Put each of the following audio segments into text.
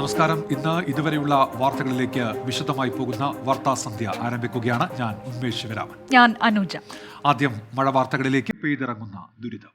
നമസ്കാരം. ഇന്ന് ഇതുവരെയുള്ള വാർത്തകളിലേക്ക് വിശദമായി പോകുന്ന വാർത്താ സന്ധ്യ ആരംഭിക്കുകയാണ്. ഞാൻ ഉന്മേഷ് ശിവരാമൻ. ഞാൻ അനുജ. ആദ്യം മഴ വാർത്തകളിലേക്ക്. പെയ്തിറങ്ങുന്ന ദുരിതം.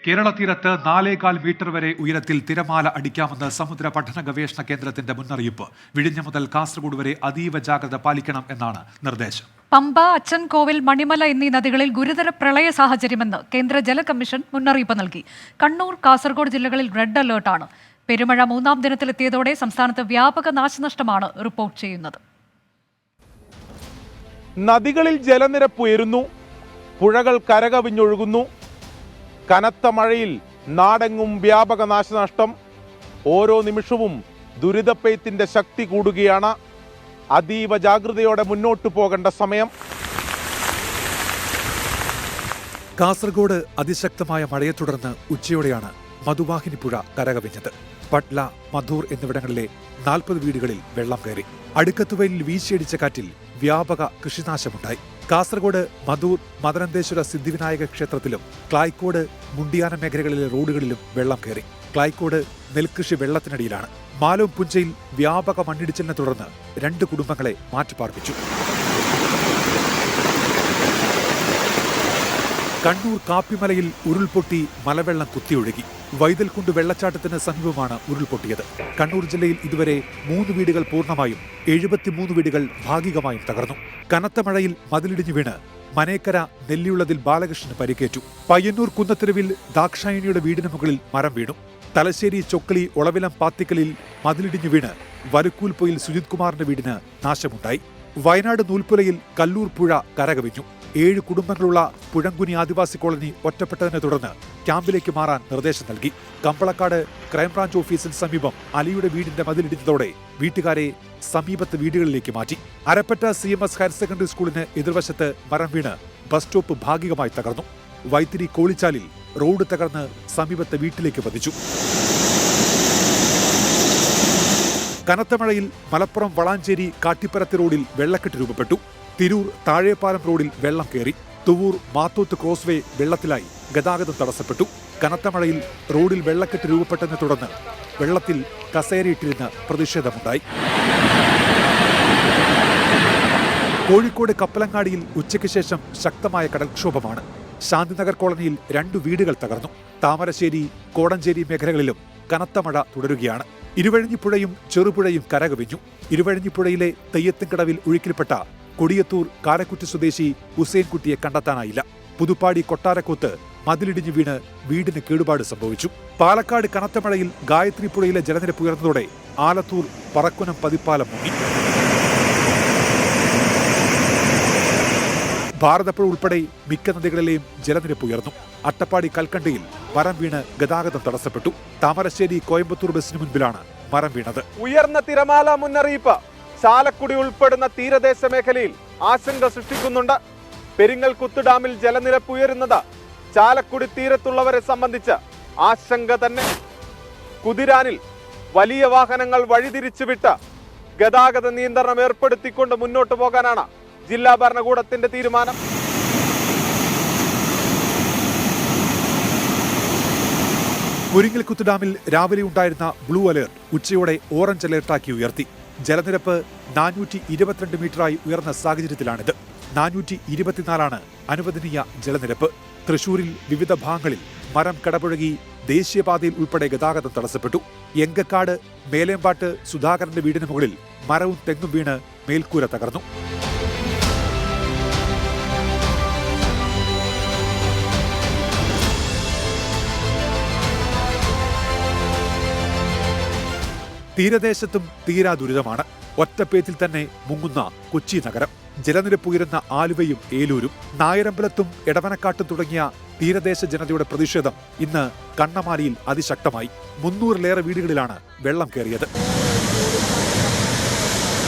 കേരള തീരത്ത് 4.25 മീറ്റർ വരെ ഉയരത്തിൽ തിരമാല അടിക്കാമെന്ന് സമുദ്ര പഠന ഗവേഷണ കേന്ദ്രത്തിന്റെ മുന്നറിയിപ്പ്. വിഴിഞ്ഞം മുതൽ കാസർഗോഡ് വരെ അതീവ ജാഗ്രത പാലിക്കണം എന്നാണ് നിർദ്ദേശം. പമ്പ, അച്ചൻകോവിൽ, മണിമല എന്നീ നദികളിൽ ഗുരുതര പ്രളയ സാഹചര്യമെന്ന് കേന്ദ്ര ജല കമ്മീഷൻ മുന്നറിയിപ്പ് നൽകി. കണ്ണൂർ, കാസർഗോഡ് ജില്ലകളിൽ റെഡ് അലേർട്ടാണ്. പെരുമഴ 3ാം ദിനത്തിലെത്തിയതോടെ സംസ്ഥാനത്ത് വ്യാപക നാശനഷ്ടമാണ് റിപ്പോർട്ട് ചെയ്യുന്നത്. നദികളിൽ ജലനിരപ്പ് ഉയരുന്നു, പുഴകൾ കരകവിഞ്ഞൊഴുകുന്നു. കനത്ത മഴയിൽ നാടെങ്ങും വ്യാപക നാശനഷ്ടം. ഓരോ നിമിഷവും ദുരിതപ്പെയ്ത്തിന്റെ ശക്തി കൂടുകയാണ്. അതീവ ജാഗ്രതയോടെ മുന്നോട്ടു പോകേണ്ട സമയം. കാസർഗോഡ് അതിശക്തമായ മഴയെ തുടർന്ന് ഉച്ചയോടെയാണ് മധുവാഹിനി പുഴ കരകവിഞ്ഞത്. പട്ല, മധൂർ എന്നിവിടങ്ങളിലെ 40 വീടുകളിൽ വെള്ളം കയറി. അടുക്കത്തുവയലിൽ വീശിയടിച്ച കാറ്റിൽ വ്യാപക കൃഷിനാശമുണ്ടായി. കാസർഗോഡ് മധൂർ മദനന്തേശ്വര സിദ്ധിവിനായക ക്ഷേത്രത്തിലും ക്ലായ്ക്കോട് മുണ്ടിയാന മേഖലകളിലെ റോഡുകളിലും വെള്ളം കയറി. ക്ലായ്ക്കോട് നെൽകൃഷി വെള്ളത്തിനടിയിലാണ്. മാലോം പുഞ്ചയിൽ വ്യാപക മണ്ണിടിച്ചിലിനെ തുടർന്ന് 2 കുടുംബങ്ങളെ മാറ്റിപ്പാർപ്പിച്ചു. കണ്ണൂർ കാപ്പിമലയിൽ ഉരുൾപൊട്ടി മലവെള്ളം കുത്തിയൊഴുകി. വൈതൽക്കുണ്ട് വെള്ളച്ചാട്ടത്തിന് സമീപമാണ് ഉരുൾപൊട്ടിയത്. കണ്ണൂർ ജില്ലയിൽ ഇതുവരെ 3 വീടുകൾ പൂർണ്ണമായും 73 വീടുകൾ ഭാഗികമായും തകർന്നു. കനത്ത മഴയിൽ മതിലിടിഞ്ഞു വീണ് മനേക്കര നെല്ലിയുള്ളതിൽ ബാലകൃഷ്ണന് പരിക്കേറ്റു. പയ്യന്നൂർ കുന്നത്തെരുവിൽ ദാക്ഷായണിയുടെ വീടിന് മുകളിൽ മരം വീണു. തലശ്ശേരി ചൊക്കളി ഒളവിലം പാത്തിക്കലിൽ മതിലിടിഞ്ഞു വീണ് വലുക്കൂൽപ്പൊയിൽ സുജിത് കുമാറിന്റെ വീടിന് നാശമുണ്ടായി. വയനാട് നൂൽപ്പുലയിൽ കല്ലൂർ പുഴ കരകവിഞ്ഞു. 7 കുടുംബങ്ങളുള്ള പുഴങ്കുനി ആദിവാസി കോളനി ഒറ്റപ്പെട്ടതിനെ തുടർന്ന് ക്യാമ്പിലേക്ക് മാറാൻ നിർദ്ദേശം നൽകി. കമ്പളക്കാട് ക്രൈംബ്രാഞ്ച് ഓഫീസിന് സമീപം അലിയുടെ വീടിന്റെ മതിലിടിഞ്ഞതോടെ വീട്ടുകാരെ സമീപത്ത് വീടുകളിലേക്ക് മാറ്റി. അരപ്പറ്റ CMS ഹയർ സെക്കൻഡറി സ്കൂളിന് എതിർവശത്ത് മരം വീണ് ബസ് സ്റ്റോപ്പ് ഭാഗികമായി തകർന്നു. വൈത്തിരി കോളിച്ചാലിൽ റോഡ് തകർന്ന് സമീപത്തെ വീട്ടിലേക്ക് പതിച്ചു. കനത്ത മഴയിൽ മലപ്പുറം വളാഞ്ചേരി കാട്ടിപ്പരത്ത് റോഡിൽ വെള്ളക്കെട്ട് രൂപപ്പെട്ടു. തിരൂർ താഴേപ്പാലം റോഡിൽ വെള്ളം കയറി. തുവൂർ മാത്തോത്ത് ക്രോസ്വേ വെള്ളത്തിലായി, ഗതാഗതം തടസ്സപ്പെട്ടു. കനത്ത മഴയിൽ റോഡിൽ വെള്ളക്കെട്ട് രൂപപ്പെട്ടതിനെ തുടർന്ന് വെള്ളത്തിൽ കസേരയിട്ടിരുന്ന് പ്രതിഷേധമുണ്ടായി. കോഴിക്കോട് കപ്പലങ്ങാടിയിൽ ഉച്ചയ്ക്ക് ശേഷം ശക്തമായ കടൽക്ഷോഭമാണ്. ശാന്തിനഗർ കോളനിയിൽ 2 വീടുകൾ തകർന്നു. താമരശ്ശേരി, കോടഞ്ചേരി മേഖലകളിലും കനത്ത മഴ തുടരുകയാണ്. ഇരുവഴിഞ്ഞിപ്പുഴയും ചെറുപുഴയും കരകവിഞ്ഞു. ഇരുവഴിഞ്ഞിപ്പുഴയിലെ തെയ്യത്തിൻകടവിൽ ഒഴുക്കിൽപ്പെട്ട കൊടിയത്തൂർ കാരക്കുറ്റി സ്വദേശി ഹുസൈൻകുട്ടിയെ കണ്ടെത്താനായില്ല. പുതുപ്പാടി കൊട്ടാരക്കോത്ത് മതിലിടിഞ്ഞു വീണ് വീടിന് കേടുപാട് സംഭവിച്ചു. പാലക്കാട് കനത്ത മഴയിൽ ഗായത്രി പുഴയിലെ ജലനിരപ്പ് ഉയർന്നതോടെ ആലത്തൂർ പറക്കുനം പതിപ്പാലം മുങ്ങി. ഭാരതപ്പുഴ ഉൾപ്പെടെ മിക്ക നദികളിലെയും ജലനിരപ്പ് ഉയർന്നു. അട്ടപ്പാടി കൽക്കണ്ടയിൽ മരം വീണ് ഗതാഗതം തടസ്സപ്പെട്ടു. താമരശ്ശേരി കോയമ്പത്തൂർ ബസിന് മുൻപിലാണ് മരം വീണത്. ഉയർന്ന തിരമാല മുന്നറിയിപ്പ് ചാലക്കുടി ഉൾപ്പെടുന്ന തീരദേശ മേഖലയിൽ ആശങ്ക സൃഷ്ടിക്കുന്നുണ്ട്. പെരിങ്ങൽകുത്ത് ഡാമിൽ ജലനിരപ്പ് ഉയരുന്നത് ചാലക്കുടി തീരത്തുള്ളവരെ സംബന്ധിച്ച് ആശങ്ക തന്നെ. കുതിരാനിൽ വലിയ വാഹനങ്ങൾ വഴിതിരിച്ചുവിട്ട് ഗതാഗത നിയന്ത്രണം ഏർപ്പെടുത്തിക്കൊണ്ട് മുന്നോട്ടു പോകാനാണ് ജില്ലാ ഭരണകൂടത്തിന്റെ തീരുമാനം. പെരിങ്ങൽകുത്ത് ഡാമിൽ രാവിലെ ഉണ്ടായിരുന്ന ബ്ലൂ അലേർട്ട് ഉച്ചയോടെ ഓറഞ്ച് അലേർട്ടാക്കി ഉയർത്തി. ജലനിരപ്പ് 422 മീറ്ററായി ഉയർന്ന സാഹചര്യത്തിലാണിത്. 424 അനുവദനീയ ജലനിരപ്പ്. തൃശൂരിൽ വിവിധ ഭാഗങ്ങളിൽ മരം കടപുഴകി ദേശീയപാതയിൽ ഉൾപ്പെടെ ഗതാഗതം തടസ്സപ്പെട്ടു. എങ്കക്കാട് മേലേമ്പാട്ട് സുധാകരന്റെ വീടിന് മുകളിൽ മരവും തെങ്ങും വീണ് മേൽക്കൂര തകർന്നു. തീരദേശത്തും തീരാ ദുരിതമാണ്. ഒറ്റപ്പേത്തിൽ തന്നെ മുങ്ങുന്ന കൊച്ചി നഗരം. ജലനിരപ്പ് ഉയരുന്ന ആലുവയും ഏലൂരും. നായരമ്പലത്തും എടവനക്കാട്ടും തുടങ്ങിയ തീരദേശ ജനതയുടെ പ്രതിഷേധം ഇന്ന് കണ്ണമാലിയിൽ അതിശക്തമായി. 300-ലേറെ വീടുകളിലാണ് വെള്ളം കയറിയത്.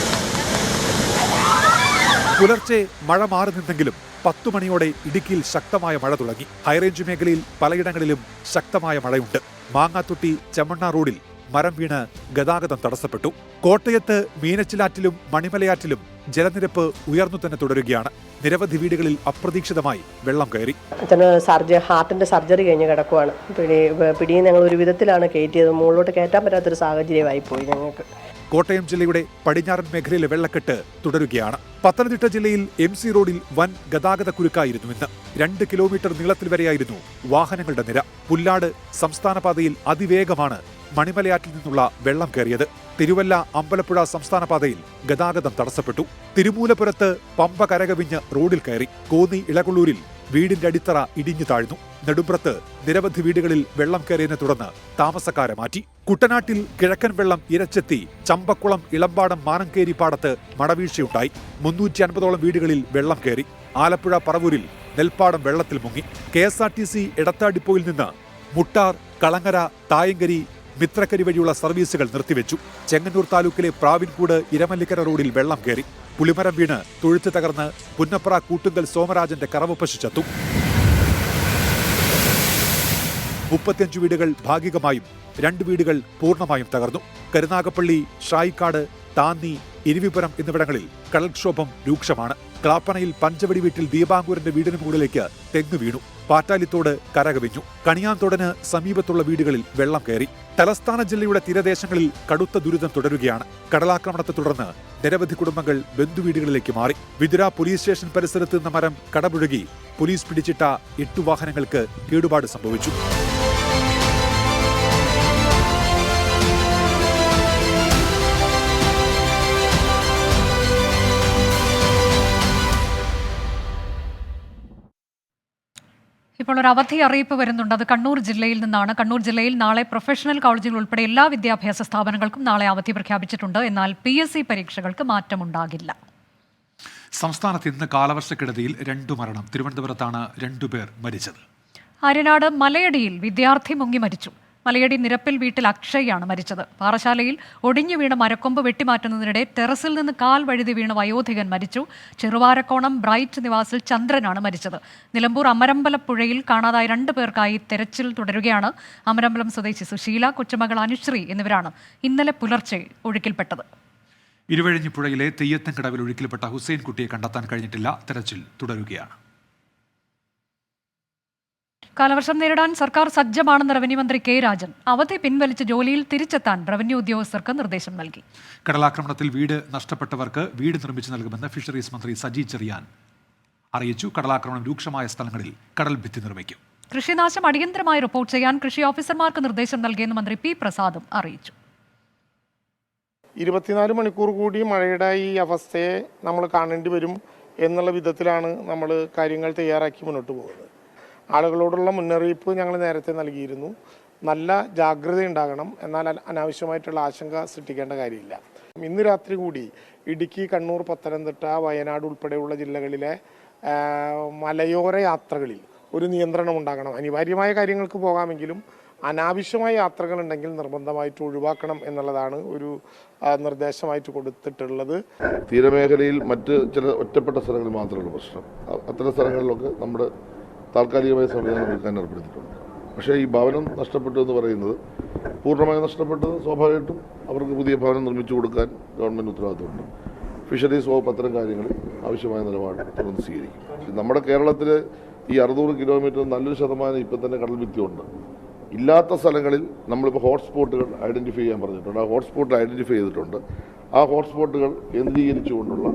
പുലർച്ചെ മഴ മാറി നിന്നെങ്കിലും 10 മണിയോടെ ഇടുക്കിയിൽ ശക്തമായ മഴ തുടങ്ങി. ഹൈറേഞ്ച് മേഖലയിൽ പലയിടങ്ങളിലും ശക്തമായ മഴയുണ്ട്. മാങ്ങാത്തൊട്ടി ചെമ്മണ്ണ റോഡിൽ മരം വീണ് ഗതാഗതം തടസ്സപ്പെട്ടു. കോട്ടയത്ത് മീനച്ചിലാറ്റിലും മണിമലയാറ്റിലും ജലനിരപ്പ് ഉയർന്നു തന്നെ തുടരുകയാണ്. നിരവധി വീടുകളിൽ അപ്രതീക്ഷിതമായി വെള്ളം കയറി. ഹാർട്ടിന്റെ സർജറി കഴിഞ്ഞ് കിടക്കുവാണ്. പിടിയും ഞങ്ങൾ ഒരു വിധത്തിലാണ് കയറ്റിയത്. മുകളിലോട്ട് കയറ്റാൻ പറ്റാത്തൊരു സാഹചര്യമായി പോയി ഞങ്ങൾക്ക്. കോട്ടയം ജില്ലയുടെ പടിഞ്ഞാറൻ മേഖലയിലെ വെള്ളക്കെട്ട് തുടരുകയാണ്. പത്തനംതിട്ട ജില്ലയിൽ MC റോഡിൽ വൻ ഗതാഗത കുരുക്കായിരുന്നു ഇന്ന്. 2 കിലോമീറ്റർ നീളത്തിൽ വരെയായിരുന്നു വാഹനങ്ങളുടെ നിര. പുല്ലാട് സംസ്ഥാന പാതയിൽ അതിവേഗമാണ് മണിമലയാറ്റിൽ നിന്നുള്ള വെള്ളം കയറിയത്. തിരുവല്ല അമ്പലപ്പുഴ സംസ്ഥാന പാതയിൽ ഗതാഗതം തടസ്സപ്പെട്ടു. തിരുമൂലപുരത്ത് പമ്പ കരകവിഞ്ഞ് റോഡിൽ കയറി. കോന്നി ഇളകൊള്ളൂരിൽ വീടിന്റെ അടിത്തറ ഇടിഞ്ഞു താഴ്ന്നു. നെടുമ്പ്രത്ത് നിരവധി വീടുകളിൽ വെള്ളം കയറിയതിനെ തുടർന്ന് താമസക്കാരെ മാറ്റി. കുട്ടനാട്ടിൽ കിഴക്കൻ വെള്ളം ഇരച്ചെത്തി ചമ്പക്കുളം ഇളമ്പാടം മാനങ്കേരി പാടത്ത് മടവീഴ്ചയുണ്ടായി. 350ഓളം വീടുകളിൽ വെള്ളം കയറി. ആലപ്പുഴ പറവൂരിൽ നെൽപ്പാടം വെള്ളത്തിൽ മുങ്ങി. KSRTC എടത്താ ഡിപ്പോയിൽ നിന്ന് മുട്ടാർ, കളങ്ങര, തായങ്കരി, മിത്രക്കരി വഴിയുള്ള സർവീസുകൾ നിർത്തിവെച്ചു. ചെങ്ങന്നൂർ താലൂക്കിലെ പ്രാവിൻകൂട് ഇരമല്ലിക്കര റോഡിൽ വെള്ളം കയറി. പുളിമരം വീണ് തൊഴുത്ത് തകർന്ന് പുന്നപ്ര കൂട്ടുങ്കൽ സോമരാജന്റെ കറവ് പശു ചത്തു. 35 വീടുകൾ ഭാഗികമായും 2 വീടുകൾ പൂർണ്ണമായും തകർന്നു. കരുനാഗപ്പള്ളി, ഷായിക്കാട്, താന്നി, ഇരിവിപുരം എന്നിവിടങ്ങളിൽ കടൽക്ഷോഭം രൂക്ഷമാണ്. ക്ലാപ്പനയിൽ പഞ്ചവടി വീട്ടിൽ ദീപാങ്കൂരന്റെ വീടിന് മുകളിലേക്ക് തെങ്ങ് വീണു. പാറ്റാലിത്തോട് കരകവിഞ്ഞു. കണിയാന്തോടിന് സമീപത്തുള്ള വീടുകളിൽ വെള്ളം കയറി. തലസ്ഥാന ജില്ലയുടെ തീരദേശങ്ങളിൽ കടുത്ത ദുരിതം തുടരുകയാണ്. കടലാക്രമണത്തെ തുടർന്ന് നിരവധി കുടുംബങ്ങൾ ബന്ധുവീടുകളിലേക്ക് മാറി. വിതുര പോലീസ് സ്റ്റേഷൻ പരിസരത്ത് നിന്ന് മരം കടപുഴകി പോലീസ് പിടിച്ചിട്ട 8 വാഹനങ്ങൾക്ക് കേടുപാട് സംഭവിച്ചു. ഇപ്പോൾ ഒരു അവധി അറിയിപ്പ് വരുന്നുണ്ട്. അത് കണ്ണൂർ ജില്ലയിൽ നിന്നാണ്. കണ്ണൂർ ജില്ലയിൽ നാളെ പ്രൊഫഷണൽ കോളേജുകൾ ഉൾപ്പെടെ എല്ലാ വിദ്യാഭ്യാസ സ്ഥാപനങ്ങൾക്കും നാളെ അവധി പ്രഖ്യാപിച്ചിട്ടുണ്ട്. എന്നാൽ PSC പരീക്ഷകൾക്ക് മാറ്റമുണ്ടാകില്ല. സംസ്ഥാനത്ത് ഇന്ന് കാലവർഷക്കെടുതിയിൽ 2 മരണം. തിരുവനന്തപുരത്താണ് 2 പേർ മരിച്ചത്. ആര്യനാട് മലയടിയിൽ വിദ്യാർത്ഥി മുങ്ങി മരിച്ചു. മലയടി നിരപ്പിൽ വീട്ടിൽ അക്ഷയാണ് മരിച്ചത്. പാറശാലയിൽ ഒടിഞ്ഞു വീണ മരക്കൊമ്പ് വെട്ടിമാറ്റുന്നതിനിടെ ടെറസിൽ നിന്ന് കാൽ വഴുതി വീണ വയോധികൻ മരിച്ചു. ചെറുവാരക്കോണം ബ്രൈറ്റ് നിവാസിൽ ചന്ദ്രനാണ് മരിച്ചത്. നിലമ്പൂർ അമരമ്പലപ്പുഴയിൽ കാണാതായ 2 പേർക്കായി തെരച്ചിൽ തുടരുകയാണ്. അമരമ്പലം സ്വദേശി സുശീല, കൊച്ചുമകൾ അനുശ്രീ എന്നിവരാണ് ഇന്നലെ പുലർച്ചെ ഒഴുക്കിൽപ്പെട്ടത്. ഇരുവഴിഞ്ഞിപ്പുഴയിലെ തെയ്യത്തൻകടവിൽ ഒഴുക്കിൽപ്പെട്ട ഹുസൈൻ കുട്ടിയെ കണ്ടെത്താൻ കഴിഞ്ഞിട്ടില്ല. തെരച്ചിൽ തുടരുകയാണ്. കാലവർഷം നേരിടാൻ സർക്കാർ സജ്ജമാണെന്ന് റവന്യൂ മന്ത്രി K. രാജൻ. അവധി പിൻവലിച്ച് ജോലിയിൽ തിരിച്ചെത്താൻ റവന്യൂ ഉദ്യോഗസ്ഥർക്ക് നിർദ്ദേശം നൽകി. കടലാക്രമണത്തിൽ വീട് നഷ്ടപ്പെട്ടവർക്ക് വീട് നിർമ്മിച്ചു നൽകുമെന്ന് ഫിഷറീസ് മന്ത്രി സജി ചെറിയാൻ അറിയിച്ചു. കടലാക്രമണം രൂക്ഷമായ സ്ഥലങ്ങളിൽ കടൽ ഭിത്തി നിർമ്മിക്കും. കൃഷിനാശം അടിയന്തരമായി റിപ്പോർട്ട് ചെയ്യാൻ കൃഷി ഓഫീസർമാർക്ക് നിർദ്ദേശം നൽകിയെന്ന് മന്ത്രി P. പ്രസാദും അറിയിച്ചു. 24 മണിക്കൂർ കൂടി മഴയുടെ ഈ അവസ്ഥയെ നമ്മൾ കാണേണ്ടി വരും എന്നുള്ള വിധത്തിലാണ് നമ്മൾ കാര്യങ്ങൾ തയ്യാറാക്കി മുന്നോട്ട് പോകുന്നത്. ആളുകളോടുള്ള മുന്നറിയിപ്പ് ഞങ്ങൾ നേരത്തെ നൽകിയിരുന്നു. നല്ല ജാഗ്രത ഉണ്ടാകണം, എന്നാൽ അനാവശ്യമായിട്ടുള്ള ആശങ്ക സൃഷ്ടിക്കേണ്ട കാര്യമില്ല. ഇന്ന് രാത്രി കൂടി ഇടുക്കി, കണ്ണൂർ, പത്തനംതിട്ട, വയനാട് ഉൾപ്പെടെയുള്ള ജില്ലകളിലെ മലയോര യാത്രകളിൽ ഒരു നിയന്ത്രണം ഉണ്ടാകണം. അനിവാര്യമായ കാര്യങ്ങൾക്ക് പോകാമെങ്കിലും അനാവശ്യമായ യാത്രകൾ ഉണ്ടെങ്കിൽ നിർബന്ധമായിട്ട് ഒഴിവാക്കണം എന്നുള്ളതാണ് ഒരു നിർദ്ദേശമായിട്ട് കൊടുത്തിട്ടുള്ളത്. തീരമേഖലയിൽ മറ്റ് ചില ഒറ്റപ്പെട്ട സ്ഥലങ്ങളിൽ മാത്രമുള്ള പ്രശ്നം. അത്തരം സ്ഥലങ്ങളിലൊക്കെ നമ്മുടെ താൽക്കാലികമായ സംവിധാനം ഒരുക്കാൻ ഏർപ്പെടുത്തിയിട്ടുണ്ട്. പക്ഷേ ഈ ഭവനം നഷ്ടപ്പെട്ടു എന്ന് പറയുന്നത് പൂർണ്ണമായി നഷ്ടപ്പെട്ടത് സ്വാഭാവികമായിട്ടും അവർക്ക് പുതിയ ഭവനം നിർമ്മിച്ചു കൊടുക്കാൻ ഗവൺമെൻറ് ഉത്തരവാദിത്തമുണ്ട്. ഫിഷറീസ് വകുപ്പ് അത്തരം കാര്യങ്ങളിൽ ആവശ്യമായ നിലപാട് തുറന്ന് സ്വീകരിക്കും. നമ്മുടെ കേരളത്തിൽ ഈ 600 കിലോമീറ്റർ നല്ലൊരു ശതമാനം ഇപ്പം തന്നെ കടൽ ഭിത്തിയുണ്ട്. ഇല്ലാത്ത സ്ഥലങ്ങളിൽ നമ്മളിപ്പോൾ ഹോട്ട്സ്പോട്ടുകൾ ഐഡൻറ്റിഫൈ ചെയ്യാൻ പറഞ്ഞിട്ടുണ്ട്. ആ ഹോട്ട്സ്പോട്ട് ഐഡൻറ്റിഫൈ ചെയ്തിട്ടുണ്ട്. ആ ഹോട്ട്സ്പോട്ടുകൾ കേന്ദ്രീകരിച്ചുകൊണ്ടുള്ള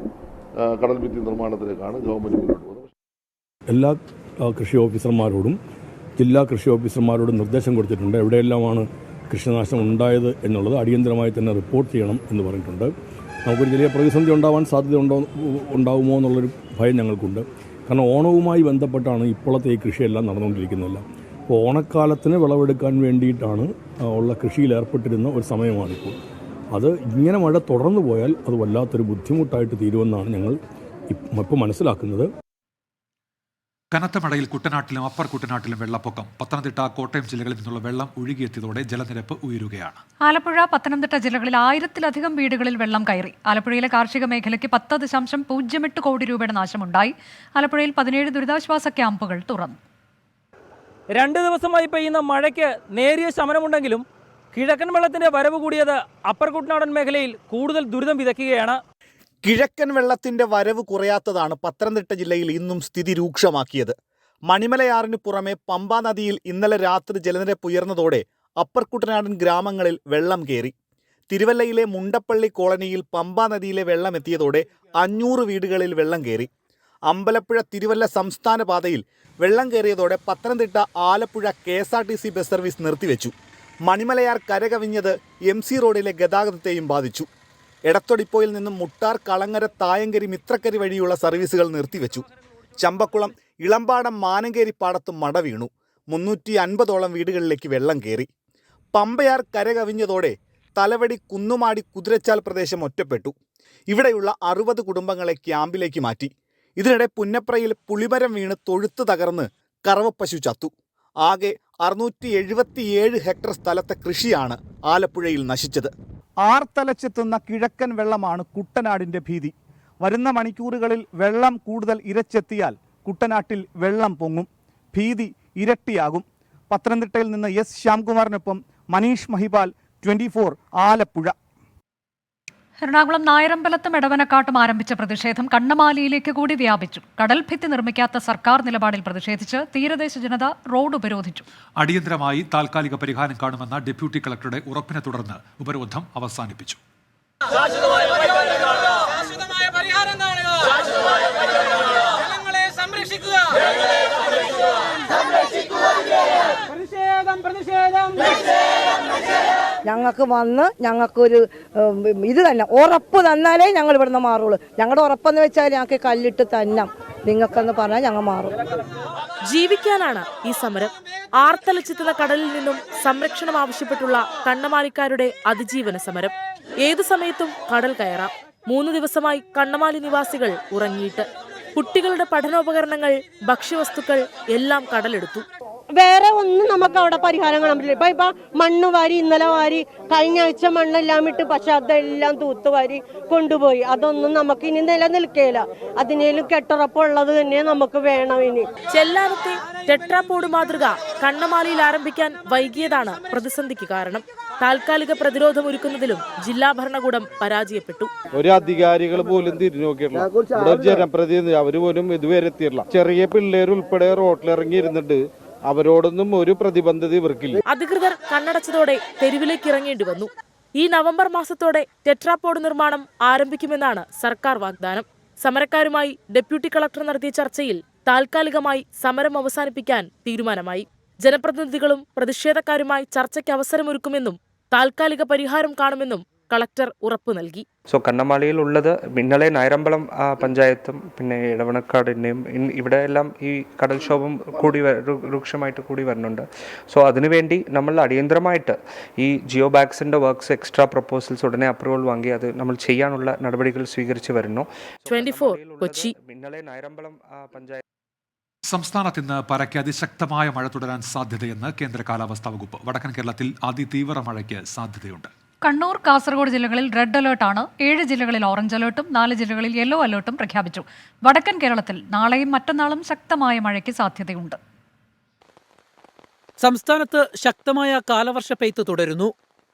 കടൽ ഭിത്തി നിർമ്മാണത്തിലേക്കാണ് ഗവൺമെൻറ് മുന്നോട്ട് പോകുന്നത്. എല്ലാ കൃഷി ഓഫീസർമാരോടും ജില്ലാ കൃഷി ഓഫീസർമാരോടും നിർദ്ദേശം കൊടുത്തിട്ടുണ്ട്. എവിടെയെല്ലാമാണ് കൃഷിനാശം ഉണ്ടായത് എന്നുള്ളത് അടിയന്തരമായി തന്നെ റിപ്പോർട്ട് ചെയ്യണം എന്ന് പറഞ്ഞിട്ടുണ്ട്. നമുക്കൊരു ചെറിയ പ്രതിസന്ധി ഉണ്ടാവുമോ എന്നുള്ളൊരു ഭയം ഞങ്ങൾക്കുണ്ട്. കാരണം ഓണവുമായി ബന്ധപ്പെട്ടാണ് ഇപ്പോഴത്തെ ഈ കൃഷിയെല്ലാം നടന്നുകൊണ്ടിരിക്കുന്നതല്ല. അപ്പോൾ ഓണക്കാലത്തിന് വിളവെടുക്കാൻ വേണ്ടിയിട്ടാണ് ഉള്ള കൃഷിയിൽ ഏർപ്പെട്ടിരുന്ന ഒരു സമയമാണിപ്പോൾ. അത് ഇങ്ങനെ മഴ തുടർന്നു പോയാൽ അത് വല്ലാത്തൊരു ബുദ്ധിമുട്ടായിട്ട് തീരുമെന്നാണ് ഞങ്ങൾ ഇപ്പോൾ മനസ്സിലാക്കുന്നത്. കനത്ത മഴയിൽ കുട്ടനാട്ടിലും അപ്പർ കുട്ടനാട്ടിലും വെള്ളപ്പൊക്കം. പത്തനംതിട്ട, കോട്ടയം ജില്ലകളിൽ നിന്നുള്ള വെള്ളം ഒഴുകിയെത്തിയതോടെ ജലനിരപ്പ് ഉയരുകയാണ്. ആലപ്പുഴ, പത്തനംതിട്ട ജില്ലകളിൽ 1000-ലധികം വീടുകളിൽ വെള്ളം കയറി. ആലപ്പുഴയിലെ കാർഷിക മേഖലയ്ക്ക് 10.08 കോടി രൂപയുടെ നാശമുണ്ടായി. ആലപ്പുഴയിൽ 17 ദുരിതാശ്വാസ ക്യാമ്പുകൾ തുറന്നു. 2 ദിവസമായി പെയ്യുന്ന മഴയ്ക്ക് നേരിയ ശമനമുണ്ടെങ്കിലും കിഴക്കൻ വെള്ളത്തിന്റെ വരവ് കൂടിയത് അപ്പർ കുട്ടനാടൻ മേഖലയിൽ കൂടുതൽ ദുരിതം വിതയ്ക്കുകയാണ്. കിഴക്കൻ വെള്ളത്തിന്റെ വരവ് കുറയാത്തതാണ് പത്തനംതിട്ട ജില്ലയിൽ ഇന്നും സ്ഥിതി രൂക്ഷമാക്കിയത്. മണിമലയാറിന് പുറമെ പമ്പാ നദിയിൽ ഇന്നലെ രാത്രി ജലനിരപ്പ് ഉയർന്നതോടെ അപ്പർ കുട്ടനാടൻ ഗ്രാമങ്ങളിൽ വെള്ളം കയറി. തിരുവല്ലയിലെ മുണ്ടപ്പള്ളി കോളനിയിൽ പമ്പാ നദിയിലെ വെള്ളം എത്തിയതോടെ 500 വീടുകളിൽ വെള്ളം കയറി. അമ്പലപ്പുഴ തിരുവല്ല സംസ്ഥാന പാതയിൽ വെള്ളം കയറിയതോടെ Pathanamthitta Alappuzha KSRTC bus service നിർത്തിവെച്ചു. മണിമലയാർ കരകവിഞ്ഞത് MC റോഡിലെ ഗതാഗതത്തെയും ബാധിച്ചു. എടത്തൊടിപ്പോയിൽ നിന്നും മുട്ടാർ, കളങ്ങര, തായങ്കരി, മിത്രക്കരി വഴിയുള്ള സർവീസുകൾ നിർത്തിവെച്ചു. ചമ്പക്കുളം, ഇളമ്പാടം, മാനങ്കേരി പാടത്തും മട വീണു. 350ഓളം വീടുകളിലേക്ക് വെള്ളം കയറി. പമ്പയാർ കരകവിഞ്ഞതോടെ തലവടി, കുന്നുമാടി, കുതിരച്ചാൽ പ്രദേശം ഒറ്റപ്പെട്ടു. ഇവിടെയുള്ള 60 കുടുംബങ്ങളെ ക്യാമ്പിലേക്ക് മാറ്റി. ഇതിനിടെ പുന്നപ്രയിൽ പുളിമരം വീണ് തൊഴുത്ത് തകർന്ന് കറവപ്പശു ചത്തു. ആകെ 677 ഹെക്ടർ സ്ഥലത്തെ കൃഷിയാണ് ആലപ്പുഴയിൽ നശിച്ചത്. ആർത്തലച്ചെത്തുന്ന കിഴക്കൻ വെള്ളമാണ് കുട്ടനാടിൻ്റെ ഭീതി. വരുന്ന മണിക്കൂറുകളിൽ വെള്ളം കൂടുതൽ ഇരച്ചെത്തിയാൽ കുട്ടനാട്ടിൽ വെള്ളം പൊങ്ങും. ഭീതി ഇരട്ടിയാകും. പത്തനംതിട്ടയിൽ നിന്ന് S. ശ്യാംകുമാറിനൊപ്പം മനീഷ് മഹിപാൽ, 24 ആലപ്പുഴ. എറണാകുളം നായരമ്പലത്തും എടവനക്കാട്ടും ആരംഭിച്ച പ്രതിഷേധം കണ്ണമാലിയിലേക്ക് കൂടി വ്യാപിച്ചു. കടൽ ഭിത്തി നിർമ്മിക്കാത്ത സർക്കാർ നിലപാടിൽ പ്രതിഷേധിച്ച് തീരദേശ ജനത റോഡ് ഉപരോധിച്ചു. അടിയന്തരമായി താൽക്കാലിക പരിഹാരം കാണുമെന്ന ഡെപ്യൂട്ടി കളക്ടറുടെ ഉറപ്പിനെ തുടർന്ന് ഉപരോധം അവസാനിപ്പിച്ചു. ഞങ്ങൾക്ക് വന്ന് ഞങ്ങൾക്കൊരു ഇത് തന്നെ ഉറപ്പ് തന്നാലേ ഞങ്ങൾ ഇവിടുന്ന് മാറുള്ളൂ. ഞങ്ങളുടെ ഉറപ്പെന്ന് വെച്ചാൽ ഞങ്ങൾക്ക് കല്ലിട്ട് തന്നം നിങ്ങൾക്കെന്ന് പറഞ്ഞാൽ ഞങ്ങൾ മാറും. ജീവിക്കാനാണ് ഈ സമരം. ആർത്തലച്ചെത്തുന്ന കടലിൽ നിന്നും സംരക്ഷണം ആവശ്യപ്പെട്ടുള്ള കണ്ണമാലിക്കാരുടെ അതിജീവന സമരം. ഏതു സമയത്തും കടൽ കയറാം. 3 ദിവസമായി കണ്ണമാലി നിവാസികൾ ഉറങ്ങിയിട്ട്. കുട്ടികളുടെ പഠനോപകരണങ്ങൾ, ഭക്ഷ്യവസ്തുക്കൾ എല്ലാം കടലെടുത്തു. വേറെ ഒന്നും നമുക്ക് അവിടെ പരിഹാരം കാണാൻ പറ്റില്ല. ഇപ്പൊ മണ്ണ് വാരി, ഇന്നലെ വാരി, കഴിഞ്ഞ ആഴ്ച മണ്ണെല്ലാം ഇട്ട്, പക്ഷെ അതെല്ലാം തൂത്തുവാരി കൊണ്ടുപോയി. അതൊന്നും നമുക്ക് ഇനി നിലനിൽക്കില്ല. അതിനേലും കെട്ടുറപ്പുള്ളത് തന്നെ നമുക്ക് വേണം. ഇനി ചെല്ലാനത്തെ ടെട്രാപോഡ് മാതൃക കണ്ണമാലിയിൽ ആരംഭിക്കാൻ വൈകിയതാണ് പ്രതിസന്ധിക്ക് കാരണം. താൽക്കാലിക പ്രതിരോധം ഒരുക്കുന്നതിലും ജില്ലാ ഭരണകൂടം പരാജയപ്പെട്ടു. ഒരു അധികാരികൾ പോലും തിരിഞ്ഞു നോക്കിയിട്ടില്ല. ഇവിടെ ജനപ്രതിനിധി അവര് പോലും ഇതുവരെ എത്തിയിട്ടില്ല. ചെറിയ പിള്ളേർ ഉൾപ്പെടെ റോട്ടിലിറങ്ങിയിരുന്നിട്ട് അവരോടൊന്നും ഒരു പ്രതിബദ്ധത ഇവർക്കില്ല. അധികൃതർ കണ്ണടച്ചതോടെ തെരുവിലേക്ക് ഇറങ്ങേണ്ടി വന്നു. ഈ നവംബർ മാസത്തോടെ ടെട്രാപോഡ് നിർമ്മാണം ആരംഭിക്കുമെന്നാണ് സർക്കാർ വാഗ്ദാനം. സമരക്കാരുമായി ഡെപ്യൂട്ടി കളക്ടർ നടത്തിയ ചർച്ചയിൽ താൽക്കാലികമായി സമരം അവസാനിപ്പിക്കാൻ തീരുമാനമായി. ജനപ്രതിനിധികളും പ്രതിഷേധക്കാരുമായി ചർച്ചയ്ക്ക് അവസരമൊരുക്കുമെന്നും താൽക്കാലിക പരിഹാരം കാണുമെന്നും കളക്ടർ ഉറപ്പു നൽകി. സോ കണ്ണമാലിയിൽ ഉള്ളത് ഇന്നലെ നായരമ്പലം പഞ്ചായത്തും പിന്നെ ഇടവണക്കാടിൻ്റെയും ഇവിടെ എല്ലാം ഈ കടൽക്ഷോഭം കൂടി രൂക്ഷമായിട്ട് കൂടി വരുന്നുണ്ട്. സോ അതിനുവേണ്ടി നമ്മൾ അടിയന്തരമായിട്ട് ഈ ജിയോ ബാഗ്സിൻ്റെ വർക്ക്സ് എക്സ്ട്രാ പ്രപ്പോസൽസ് ഉടനെ അപ്രൂവൽ വാങ്ങി അത് നമ്മൾ ചെയ്യാനുള്ള നടപടികൾ സ്വീകരിച്ചു വരുന്നു. 24 കൊച്ചി. ഇന്നലെ നായരമ്പലം പഞ്ചായത്ത്. സംസ്ഥാനത്ത് ഇന്ന് പരക്കെ അതിശക്തമായ മഴ തുടരാൻ സാധ്യതയെന്ന് കേന്ദ്ര കാലാവസ്ഥാ വകുപ്പ്. വടക്കൻ കേരളത്തിൽ അതിതീവ്ര മഴയ്ക്ക് സാധ്യതയുണ്ട്. കണ്ണൂർ, കാസർഗോഡ് ജില്ലകളിൽ റെഡ് അലേർട്ടാണ്. 7 ജില്ലകളിൽ ഓറഞ്ച് അലേർട്ടും 4 ജില്ലകളിൽ യെല്ലോ അലേർട്ടും പ്രഖ്യാപിച്ചു. വടക്കൻ കേരളത്തിൽ നാളെയും മറ്റന്നാളും ശക്തമായ മഴയ്ക്ക് സാധ്യതയുണ്ട്. സംസ്ഥാനത്ത് ശക്തമായ കാലവർഷ പെയ്ത്ത് തുടരുന്നു.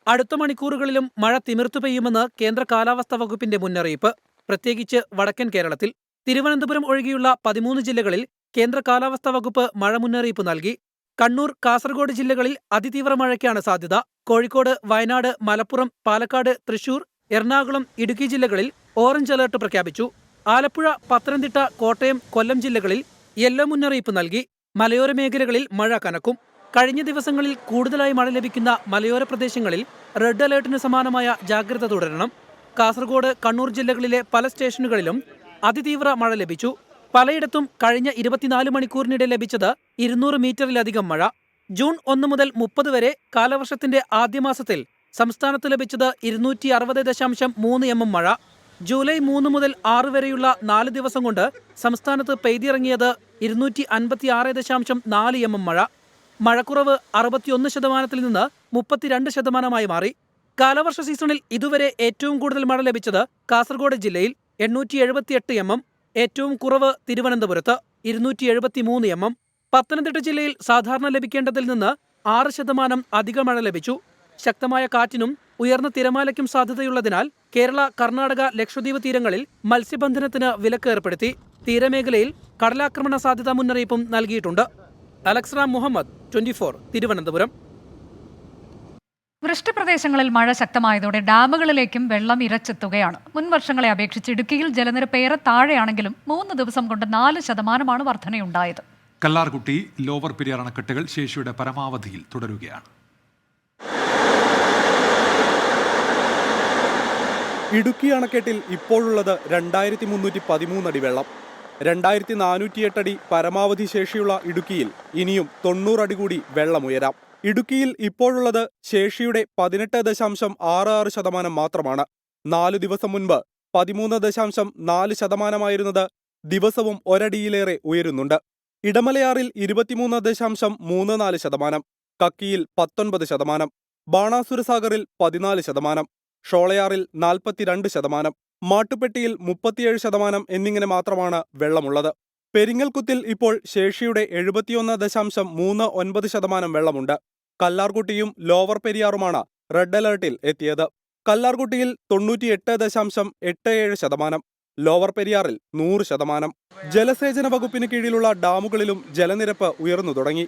അടുത്ത മണിക്കൂറുകളിലും മഴ തിമിർത്തു പെയ്യുമെന്ന് കേന്ദ്ര കാലാവസ്ഥാ വകുപ്പിന്റെ മുന്നറിയിപ്പ്. പ്രത്യേകിച്ച് വടക്കൻ കേരളത്തിൽ തിരുവനന്തപുരം ഒഴികെയുള്ള 13 ജില്ലകളിൽ കേന്ദ്ര കാലാവസ്ഥാ വകുപ്പ് മഴ മുന്നറിയിപ്പ് നൽകി. കണ്ണൂർ, കാസർഗോഡ് ജില്ലകളിൽ അതിതീവ്ര മഴയ്ക്കാണ് സാധ്യത. കോഴിക്കോട്, വയനാട്, മലപ്പുറം, പാലക്കാട്, തൃശൂർ, എറണാകുളം, ഇടുക്കി ജില്ലകളിൽ ഓറഞ്ച് അലർട്ട് പ്രഖ്യാപിച്ചു. ആലപ്പുഴ, പത്തനംതിട്ട, കോട്ടയം, കൊല്ലം ജില്ലകളിൽ യെല്ലോ മുന്നറിയിപ്പ് നൽകി. മലയോര മേഖലകളിൽ മഴ കനക്കും. കഴിഞ്ഞ ദിവസങ്ങളിൽ കൂടുതലായി മഴ ലഭിക്കുന്ന മലയോര പ്രദേശങ്ങളിൽ റെഡ് അലർട്ടിന് സമാനമായ ജാഗ്രത തുടരണം. കാസർഗോഡ്, കണ്ണൂർ ജില്ലകളിലെ പല സ്റ്റേഷനുകളിലും അതിതീവ്ര മഴ ലഭിച്ചു. പലയിടത്തും കഴിഞ്ഞ 24 മണിക്കൂറിനിടെ ലഭിച്ചത് 200 മീറ്ററിലധികം മഴ. ജൂൺ 1 മുതൽ 30 വരെ കാലവർഷത്തിന്റെ ആദ്യ മാസത്തിൽ സംസ്ഥാനത്ത് ലഭിച്ചത് 260.3 mm മഴ. ജൂലൈ 3 മുതൽ 6 വരെയുള്ള 4 ദിവസം കൊണ്ട് സംസ്ഥാനത്ത് പെയ്തിറങ്ങിയത് 256.4 mm മഴ. മഴക്കുറവ് 61% നിന്ന് 32% മാറി. കാലവർഷ സീസണിൽ ഇതുവരെ ഏറ്റവും കൂടുതൽ മഴ ലഭിച്ചത് കാസർഗോഡ് ജില്ലയിൽ 878 mm, ഏറ്റവും കുറവ് തിരുവനന്തപുരത്ത് 273 mm. പത്തനംതിട്ട ജില്ലയിൽ സാധാരണ ലഭിക്കേണ്ടതിൽ നിന്ന് 6% അധിക മഴ ലഭിച്ചു. ശക്തമായ കാറ്റിനും ഉയർന്ന തിരമാലയ്ക്കും സാധ്യതയുള്ളതിനാൽ കേരള, കർണാടക, ലക്ഷദ്വീപ് തീരങ്ങളിൽ മത്സ്യബന്ധനത്തിന് വിലക്ക് ഏർപ്പെടുത്തി. തീരമേഖലയിൽ കടലാക്രമണ സാധ്യതാ മുന്നറിയിപ്പും നൽകിയിട്ടുണ്ട്. അലക്സ് റാം മുഹമ്മദ്, 24, തിരുവനന്തപുരം. വൃഷ്ടിപ്രദേശങ്ങളിൽ മഴ ശക്തമായതോടെ ഡാമുകളിലേക്കും വെള്ളം ഇരച്ചെത്തുകയാണ്. മുൻ വർഷങ്ങളെ അപേക്ഷിച്ച് ഇടുക്കിയിൽ ജലനിരപ്പ് ഏറെ താഴെയാണെങ്കിലും 3 ദിവസം കൊണ്ട് 4% വർധനയുണ്ടായത്. കല്ലാർകുട്ടി, ലോവർ പെരിയാർ അണക്കെട്ടുകൾ ശേഷിയുടെ പരമാവധിയിൽ തുടരുകയാണ്. ഇടുക്കി അണക്കെട്ടിൽ ഇപ്പോഴുള്ളത് 2313 അടി വെള്ളം. 2408 അടി പരമാവധി ശേഷിയുള്ള ഇടുക്കിയിൽ ഇനിയും 90 അടി കൂടി വെള്ളമുയരാം. ഇടുക്കിയിൽ ഇപ്പോഴുള്ളത് ശേഷിയുടെ 18.66% മാത്രമാണ്. 4 ദിവസം മുൻപ് 13.4% ദിവസവും ഒരടിയിലേറെ ഉയരുന്നുണ്ട്. ഇടമലയാറിൽ 23.34%, കക്കിയിൽ 19%, ബാണാസുരസാഗറിൽ 14%, ഷോളയാറിൽ 42%, മാട്ടുപ്പെട്ടിയിൽ 37% എന്നിങ്ങനെ മാത്രമാണ് വെള്ളമുള്ളത്. പെരിങ്ങൽകുത്തിൽ ഇപ്പോൾ ശേഷിയുടെ 71.39% വെള്ളമുണ്ട്. കല്ലാർകുട്ടിയും ലോവർ പെരിയാറുമാണ് റെഡ് അലർട്ടിൽ എത്തിയത്. കല്ലാർകുട്ടിയിൽ 98.87%, ലോവർ പെരിയാറിൽ 100%. ജലസേചന വകുപ്പിന് കീഴിലുള്ള ഡാമുകളിലും ജലനിരപ്പ് ഉയർന്നു തുടങ്ങി.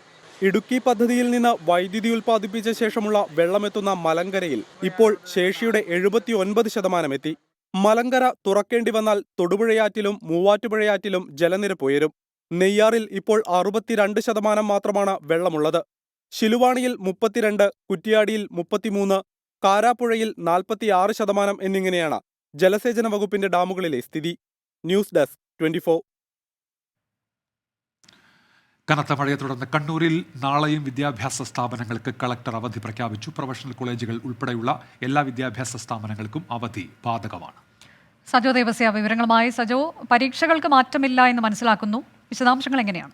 ഇടുക്കി പദ്ധതിയിൽ നിന്ന് വൈദ്യുതി ഉൽപ്പാദിപ്പിച്ച ശേഷമുള്ള വെള്ളമെത്തുന്ന മലങ്കരയിൽ ഇപ്പോൾ ശേഷിയുടെ 79% എത്തി. മലങ്കര തുറക്കേണ്ടി വന്നാൽ തൊടുപുഴയാറ്റിലും മൂവാറ്റുപുഴയാറ്റിലും ജലനിരപ്പ് ഉയരും. നെയ്യാറിൽ ഇപ്പോൾ 62% മാത്രമാണ് വെള്ളമുള്ളത്. ശിലുവാണിയിൽ 32, കുറ്റ്യാടിയിൽ 33, കാരാപ്പുഴയിൽ 46% എന്നിങ്ങനെയാണ് ജലസേചന വകുപ്പിന്റെ ഡാമുകളിലെ സ്ഥിതി. News desk 24. കനത്ത മഴയെ തുടർന്ന് കണ്ണൂരിൽ നാളെയും വിദ്യാഭ്യാസ സ്ഥാപനങ്ങൾക്ക് കളക്ടർ അവധി പ്രഖ്യാപിച്ചു. പ്രൊഫഷണൽ കോളേജുകൾ ഉൾപ്പെടെയുള്ള എല്ലാ വിദ്യാഭ്യാസ സ്ഥാപനങ്ങൾക്കും അവധി ബാധകമാണ്. സജോ ദേവസ്യ വിവരങ്ങളുമായി. സജോ, പരീക്ഷകൾക്ക് മാറ്റമില്ല എന്ന് മനസ്സിലാക്കുന്നു. വിശദാംശങ്ങൾ എങ്ങനെയാണ്?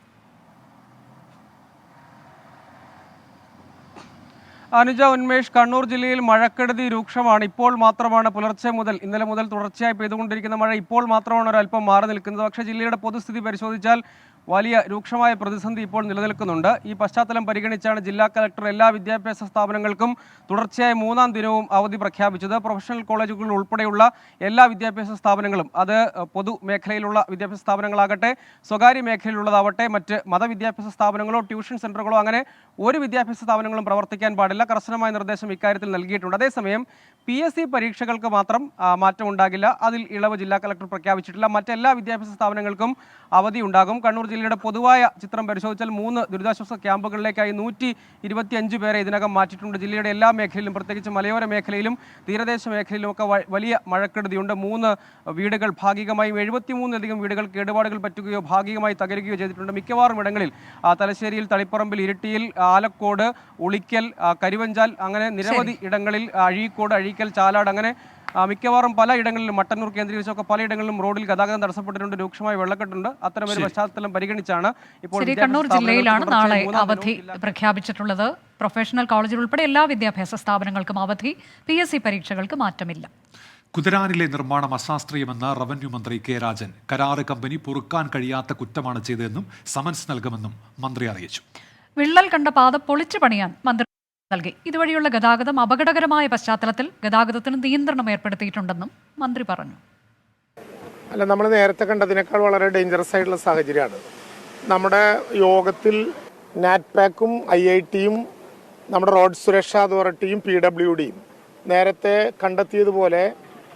അനുജ, ഉന്മേഷ്, കണ്ണൂർ ജില്ലയിൽ മഴക്കെടുതി രൂക്ഷമാണ്. ഇപ്പോൾ മാത്രമാണ് പുലർച്ചെ മുതൽ ഇന്നലെ മുതൽ തുടർച്ചയായി പെയ്തുകൊണ്ടിരിക്കുന്ന മഴ ഇപ്പോൾ മാത്രമാണ് ഒരല്പം മാറി നിൽക്കുന്നത്. പക്ഷേ ജില്ലയുടെ പൊതുസ്ഥിതി പരിശോധിച്ചാൽ വലിയ രൂക്ഷമായ പ്രതിസന്ധി ഇപ്പോൾ നിലനിൽക്കുന്നുണ്ട്. ഈ പശ്ചാത്തലം പരിഗണിച്ചാണ് ജില്ലാ കളക്ടർ എല്ലാ വിദ്യാഭ്യാസ സ്ഥാപനങ്ങൾക്കും തുടർച്ചയായ 3-ാം ദിനവും അവധി പ്രഖ്യാപിച്ചത്. പ്രൊഫഷണൽ കോളേജുകൾ ഉൾപ്പെടെയുള്ള എല്ലാ വിദ്യാഭ്യാസ സ്ഥാപനങ്ങളും, അത് പൊതുമേഖലയിലുള്ള വിദ്യാഭ്യാസ സ്ഥാപനങ്ങളാകട്ടെ സ്വകാര്യ മേഖലയിലുള്ളതാവട്ടെ മറ്റ് മതവിദ്യാഭ്യാസ സ്ഥാപനങ്ങളോ ട്യൂഷൻ സെൻ്ററുകളോ അങ്ങനെ ഒരു വിദ്യാഭ്യാസ സ്ഥാപനങ്ങളും പ്രവർത്തിക്കാൻ പാടില്ല. കർശനമായ നിർദ്ദേശം ഇക്കാര്യത്തിൽ നൽകിയിട്ടുണ്ട്. അതേസമയം PSC പരീക്ഷകൾക്ക് മാത്രം മാറ്റം ഉണ്ടാകില്ല. അതിൽ ഇളവ് ജില്ലാ കളക്ടർ പ്രഖ്യാപിച്ചിട്ടില്ല. മറ്റെല്ലാ വിദ്യാഭ്യാസ സ്ഥാപനങ്ങൾക്കും അവധി ഉണ്ടാകും. കണ്ണൂർ ജില്ലയുടെ പൊതുവായ ചിത്രം പരിശോധിച്ചാൽ 3 ദുരിതാശ്വാസ ക്യാമ്പുകളിലേക്കായി 125 പേരെ ഇതിനകം മാറ്റിയിട്ടുണ്ട്. ജില്ലയുടെ എല്ലാ മേഖലയിലും, പ്രത്യേകിച്ച് മലയോര മേഖലയിലും തീരദേശ മേഖലയിലുമൊക്കെ വലിയ മഴക്കെടുതിയുണ്ട്. 3 വീടുകൾ ഭാഗികമായും 73-ലധികം വീടുകൾ കേടുപാടുകൾ പറ്റുകയോ ഭാഗികമായി തകരുകയോ ചെയ്തിട്ടുണ്ട്. മിക്കവാറും ഇടങ്ങളിൽ തലശ്ശേരിയിൽ, തളിപ്പറമ്പിൽ, ഇരിട്ടിയിൽ, ആലക്കോട്, ഉളിക്കൽ, കരുവഞ്ചാൽ, അങ്ങനെ നിരവധി ഇടങ്ങളിൽ, അഴീക്കോട്, അഴീക്കൽ, ചാലാട്, അങ്ങനെ മിക്കവാറും പല ഇടങ്ങളിലും മട്ടന്നൂർ കേന്ദ്രീകരിച്ചൊക്കെ പലയിടങ്ങളിലും റോഡിൽ ഗതാഗതം തടസ്സപ്പെട്ടിട്ടുണ്ട്. രൂക്ഷമായ വെള്ളക്കെട്ടുണ്ട്. അത്തരമൊരു പശ്ചാത്തലം പരിഗണിച്ചാണ് ഇപ്പോൾ കണ്ണൂർ ജില്ലയിലാണ് നാളെ അവധി പ്രഖ്യാപിച്ചിട്ടുള്ളത്. പ്രൊഫഷണൽ കോളേജിൽ ഉൾപ്പെടെ എല്ലാ വിദ്യാഭ്യാസ സ്ഥാപനങ്ങൾക്കും അവധി. PSC പരീക്ഷകൾക്ക് മാറ്റമില്ല. കുതിരാനിലെ നിർമ്മാണം അശാസ്ത്രീയമെന്ന് റവന്യൂ മന്ത്രി കെ രാജൻ. കരാറ് കമ്പനി പൊറുക്കാൻ കഴിയാത്ത കുറ്റമാണ് ചെയ്തതെന്നും സമൻസ് നൽകുമെന്നും മന്ത്രി അറിയിച്ചു. വിള്ളൽ കണ്ട പാത പൊളിച്ചു പണിയാൻ മന്ത്രി നൽകി. ഇതുവഴിയുള്ള ഗതാഗതം അപകടകരമായ പശ്ചാത്തലത്തിൽ ഗതാഗതത്തിന് നിയന്ത്രണം ഏർപ്പെടുത്തിയിട്ടുണ്ടെന്നും മന്ത്രി പറഞ്ഞു. അല്ല, നമ്മൾ നേരത്തെ കണ്ടതിനേക്കാൾ വളരെ ഡേഞ്ചറസ് ആയിട്ടുള്ള സാഹചര്യമാണ്. നമ്മുടെ യോഗത്തിൽ നാറ്റ്പാക്കും IITയും നമ്മുടെ റോഡ് സുരക്ഷാ അതോറിറ്റിയും PWDയും നേരത്തെ കണ്ടെത്തിയതുപോലെ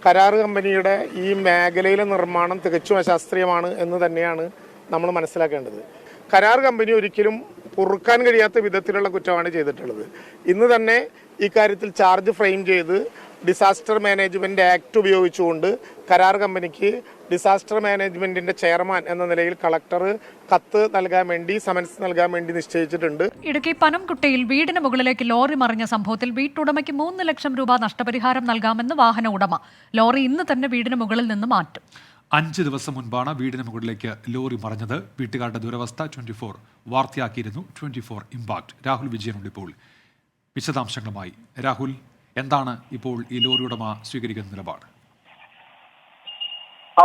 കരാറ് കമ്പനിയുടെ ഈ മേഖലയിലെ നിർമ്മാണം തികച്ചും അശാസ്ത്രീയമാണ് എന്ന് തന്നെയാണ് നമ്മൾ മനസ്സിലാക്കേണ്ടത്. കരാർ കമ്പനി ഒരിക്കലും പൊറുക്കാൻ കഴിയാത്ത വിധത്തിലുള്ള കുറ്റമാണ് ചെയ്തിട്ടുള്ളത്. ഇന്ന് തന്നെ ഇക്കാര്യത്തിൽ ചാർജ് ഫ്രെയിം ചെയ്ത് ഡിസാസ്റ്റർ മാനേജ്മെൻറ്റ് ആക്ട് ഉപയോഗിച്ചുകൊണ്ട് കരാർ കമ്പനിക്ക് ഡിസാസ്റ്റർ മാനേജ്മെൻറ്റിൻ്റെ ചെയർമാൻ എന്ന നിലയിൽ കളക്ടർ കത്ത് നൽകാൻ വേണ്ടി, സമൻസ് നൽകാൻ വേണ്ടി നിശ്ചയിച്ചിട്ടുണ്ട്. ഇടുക്കി പനംകുട്ടയിൽ വീടിന് മുകളിലേക്ക് ലോറി മറിഞ്ഞ സംഭവത്തിൽ വീട്ടുടമയ്ക്ക് 3 ലക്ഷം രൂപ നഷ്ടപരിഹാരം നൽകാമെന്ന് വാഹന ഉടമ. ലോറി ഇന്ന് തന്നെ വീടിന് മുകളിൽ നിന്ന് മാറ്റും. 5 ദിവസം മുൻപാണ് വീടിന് മുകളിലേക്ക് ലോറി മറിഞ്ഞത്. വീട്ടുകാരുടെ ദുരവസ്ഥ 24 വാർത്തയാക്കിയിരുന്നു. 24 ഇമ്പാക്ട്. രാഹുൽ വിജയനുണ്ട് ഇപ്പോൾ വിശദാംശങ്ങളുമായി. രാഹുൽ, എന്താണ് ഇപ്പോൾ ഈ ലോറി ഉടമ സ്വീകരിക്കുന്ന നിലപാട്?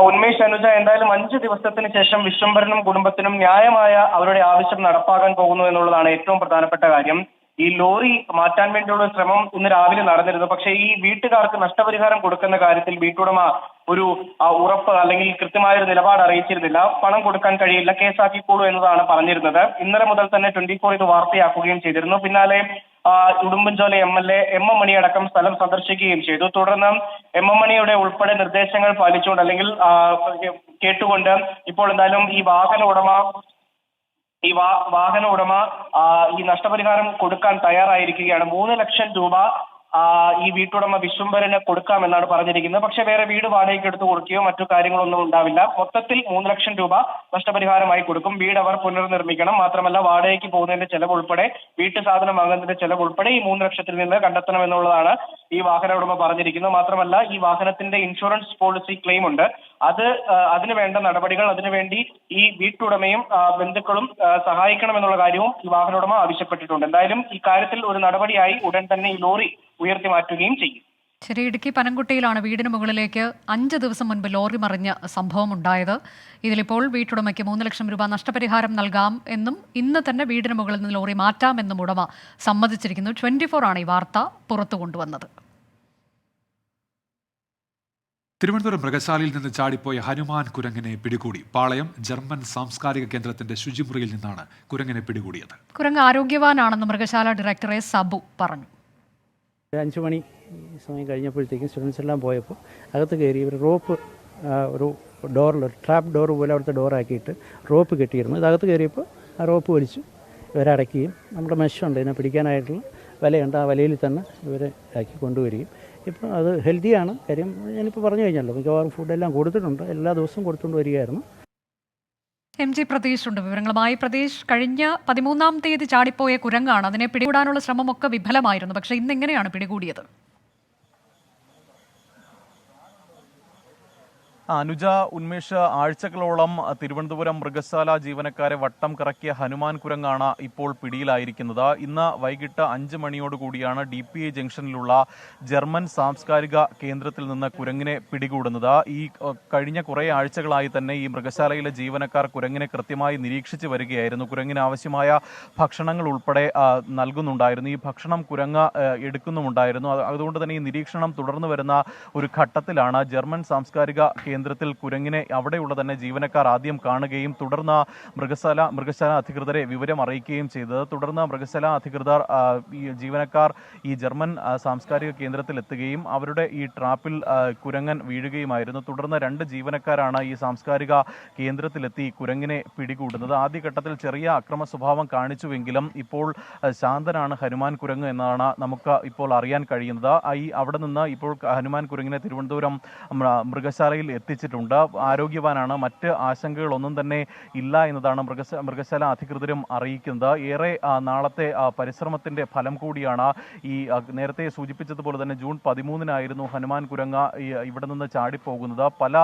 ഉന്മേഷ്, അനുജ, എന്തായാലും 5 ദിവസത്തിന് ശേഷം വിശ്വംഭരനും കുടുംബത്തിനും ന്യായമായ അവരുടെ ആവശ്യം നടപ്പാക്കാൻ പോകുന്നു എന്നുള്ളതാണ് ഏറ്റവും പ്രധാനപ്പെട്ട കാര്യം. ഈ ലോറി മാറ്റാൻ വേണ്ടിയുള്ള ശ്രമം ഇന്ന് രാവിലെ നടന്നിരുന്നു. പക്ഷേ ഈ വീട്ടുകാർക്ക് നഷ്ടപരിഹാരം കൊടുക്കുന്ന കാര്യത്തിൽ വീട്ടുടമ ഒരു ഉറപ്പ് അല്ലെങ്കിൽ കൃത്യമായ ഒരു നിലപാട് അറിയിച്ചിരുന്നില്ല. പണം കൊടുക്കാൻ കഴിയില്ല, കേസാക്കിക്കോളൂ എന്നതാണ് പറഞ്ഞിരുന്നത്. ഇന്നലെ മുതൽ തന്നെ 24 ഇത് വാർത്തയാക്കുകയും ചെയ്തിരുന്നു. പിന്നാലെ ഉടുമ്പൻചോല MLA എം എം മണി അടക്കം സ്ഥലം സന്ദർശിക്കുകയും ചെയ്തു. തുടർന്ന് എം എം മണിയുടെ ഉൾപ്പെടെ നിർദ്ദേശങ്ങൾ പാലിച്ചുകൊണ്ട് അല്ലെങ്കിൽ കേട്ടുകൊണ്ട് ഇപ്പോൾ എന്തായാലും ഈ വാഹന ഉടമ ഈ നഷ്ടപരിഹാരം കൊടുക്കാൻ തയ്യാറായിരിക്കുകയാണ്. 3 ലക്ഷം രൂപ ഈ വീട്ടുടമ വിശ്വംഭരന് കൊടുക്കാമെന്നാണ് പറഞ്ഞിരിക്കുന്നത്. പക്ഷേ വേറെ വീട് വാടകയ്ക്ക് എടുത്ത് കൊടുക്കുകയോ മറ്റു കാര്യങ്ങളൊന്നും ഉണ്ടാവില്ല. മൊത്തത്തിൽ 3 ലക്ഷം രൂപ നഷ്ടപരിഹാരമായി കൊടുക്കും. വീട് അവർ പുനർനിർമ്മിക്കണം. മാത്രമല്ല വാടകയ്ക്ക് പോകുന്നതിന്റെ ചെലവ് ഉൾപ്പെടെ, വീട്ടു സാധനം വാങ്ങുന്നതിന്റെ ചെലവ് ഉൾപ്പെടെ ഈ 3 ലക്ഷത്തിൽ നിന്ന് കണ്ടെത്തണമെന്നുള്ളതാണ് ഈ വാഹന ഉടമ പറഞ്ഞിരിക്കുന്നത്. മാത്രമല്ല ഈ വാഹനത്തിന്റെ ഇൻഷുറൻസ് പോളിസി ക്ലെയിം ഉണ്ട്. അതിന് വേണ്ട നടപടികൾ, അതിനുവേണ്ടി ഈ വീട്ടുടമയും ബന്ധുക്കളും സഹായിക്കണമെന്നുള്ള കാര്യവും ഈ വാഹന ഉടമ ആവശ്യപ്പെട്ടിട്ടുണ്ട്. എന്തായാലും ഈ കാര്യത്തിൽ ഒരു നടപടിയായി ഉടൻ തന്നെ ഈ ലോറി ഉയർത്തി മാറ്റുകയും ചെയ്യും. ശരി, ഇടുക്കി പനംകുട്ടയിലാണ് വീടിന് മുകളിലേക്ക് 5 ദിവസം മുൻപ് ലോറി മറിഞ്ഞ സംഭവം ഉണ്ടായത്. ഇതിലിപ്പോൾ വീട്ടുടമയ്ക്ക് 3 ലക്ഷം രൂപ നഷ്ടപരിഹാരം നൽകാം എന്നും ഇന്ന് തന്നെ വീടിന് മുകളിൽ നിന്ന് ലോറി മാറ്റാമെന്നും ഉടമ സമ്മതിച്ചിരിക്കുന്നു. 24 ആണ് ഈ വാർത്ത പുറത്തു കൊണ്ടുവന്നത്. തിരുവനന്തപുരം മൃഗശാലയിൽ നിന്ന് ചാടിപ്പോയ ഹനുമാൻ കുരങ്ങിനെ പിടികൂടി. പാളയം ജർമ്മൻ സാംസ്കാരിക കേന്ദ്രത്തിന്റെ ശുചിമുറിയിൽ നിന്നാണ് കുരങ്ങിനെ പിടികൂടിയത്. കുരങ്ങ് ആരോഗ്യവാനാണെന്ന് മൃഗശാല ഡയറക്ടർ സബു പറഞ്ഞു. 5 മണി സമയം കഴിഞ്ഞപ്പോഴത്തേക്കും സ്റ്റുഡൻസ് എല്ലാം പോയപ്പോൾ അകത്ത് കയറി ഇവർ റോപ്പ്, ഒരു ഡോറിൽ, ഒരു ട്രാപ്പ് ഡോർ പോലെ അവിടുത്തെ ഡോറാക്കിയിട്ട് റോപ്പ് കെട്ടിയിരുന്നു. ഇതകത്ത് കയറിയപ്പോൾ ആ റോപ്പ് വലിച്ചു ഇവരെ അടയ്ക്കുകയും നമ്മുടെ മെഷുണ്ട് ഇതിനെ പിടിക്കാനായിട്ടുള്ള വലയുണ്ട്, ആ വലയിൽ തന്നെ ഇവരെ ആക്കി കൊണ്ടുവരികയും. ഇപ്പോൾ അത് ഹെൽത്തിയാണ്. കാര്യം ഞാനിപ്പോൾ പറഞ്ഞു കഴിഞ്ഞല്ലോ, മിക്കവാറും ഫുഡെല്ലാം കൊടുത്തിട്ടുണ്ട്, എല്ലാ ദിവസവും കൊടുത്തുകൊണ്ട് വരികയായിരുന്നു. MG പ്രതീഷ് ഉണ്ട് വിവരങ്ങളുമായി. പ്രതീഷ്, കഴിഞ്ഞ 13-ാം തീയതി ചാടിപ്പോയ കുരങ്ങാണ്. അതിനെ പിടികൂടാനുള്ള ശ്രമമൊക്കെ വിഫലമായിരുന്നു. പക്ഷേ ഇന്ന് എങ്ങനെയാണ് പിടികൂടിയത്? അനുജ, ഉന്മേഷ്, ആഴ്ചകളോളം തിരുവനന്തപുരം മൃഗശാല ജീവനക്കാരെ വട്ടം കറക്കിയ ഹനുമാൻ കുരങ്ങാണ് ഇപ്പോൾ പിടിയിലായിരിക്കുന്നത്. ഇന്ന് വൈകിട്ട് 5 മണിയോടുകൂടിയാണ് DPI ജംഗ്ഷനിലുള്ള ജർമ്മൻ സാംസ്കാരിക കേന്ദ്രത്തിൽ നിന്ന് കുരങ്ങിനെ പിടികൂടുന്നത്. ഈ കഴിഞ്ഞ കുറേ ആഴ്ചകളായി തന്നെ ഈ മൃഗശാലയിലെ ജീവനക്കാർ കുരങ്ങിനെ കൃത്യമായി നിരീക്ഷിച്ച് വരികയായിരുന്നു. കുരങ്ങിന് ആവശ്യമായ ഭക്ഷണങ്ങൾ ഉൾപ്പെടെ നൽകുന്നുണ്ടായിരുന്നു. ഈ ഭക്ഷണം കുരങ്ങ് എടുക്കുന്നുമുണ്ടായിരുന്നു. അതുകൊണ്ട് തന്നെ ഈ നിരീക്ഷണം തുടർന്നു വരുന്ന ഒരു ഘട്ടത്തിലാണ് ജർമ്മൻ സാംസ്കാരിക കേന്ദ്രത്തിൽ കുരങ്ങിനെ അവിടെയുള്ള തന്നെ ജീവനക്കാർ ആദ്യം കാണുകയും തുടർന്ന് മൃഗശാല അധികൃതരെ വിവരം അറിയിക്കുകയും ചെയ്തത്. തുടർന്ന് മൃഗശാല അധികൃതർ ഈ ജീവനക്കാർ ഈ ജർമ്മൻ സാംസ്കാരിക കേന്ദ്രത്തിൽ എത്തുകയും അവരുടെ ഈ ട്രാപ്പിൽ കുരങ്ങൻ വീഴുകയുമായിരുന്നു. തുടർന്ന് 2 ജീവനക്കാരാണ് ഈ സാംസ്കാരിക കേന്ദ്രത്തിലെത്തി കുരങ്ങിനെ പിടികൂടുന്നത്. ആദ്യഘട്ടത്തിൽ ചെറിയ അക്രമ സ്വഭാവം കാണിച്ചുവെങ്കിലും ഇപ്പോൾ ശാന്തനാണ് ഹനുമാൻ കുരങ്ങ് എന്നാണ് നമുക്ക് ഇപ്പോൾ അറിയാൻ കഴിയുന്നത്. അവിടെ നിന്ന് ഇപ്പോൾ ഹനുമാൻ കുരങ്ങിനെ തിരുവനന്തപുരം മൃഗശാലയിൽ എത്തിച്ചിട്ടുണ്ട്. ആരോഗ്യവാനാണ്, മറ്റ് ആശങ്കകളൊന്നും തന്നെ ഇല്ല എന്നതാണ് മൃഗശാല അധികൃതരും അറിയിക്കുന്നത്. ഏറെ നാളത്തെ പരിശ്രമത്തിന്റെ ഫലം കൂടിയാണ് ഈ നേരത്തെ സൂചിപ്പിച്ചതുപോലെ തന്നെ ജൂൺ 13-നായിരുന്നു ഹനുമാൻ കുരങ്ങ് ഇവിടെ നിന്ന് ചാടിപ്പോകുന്നത്. പല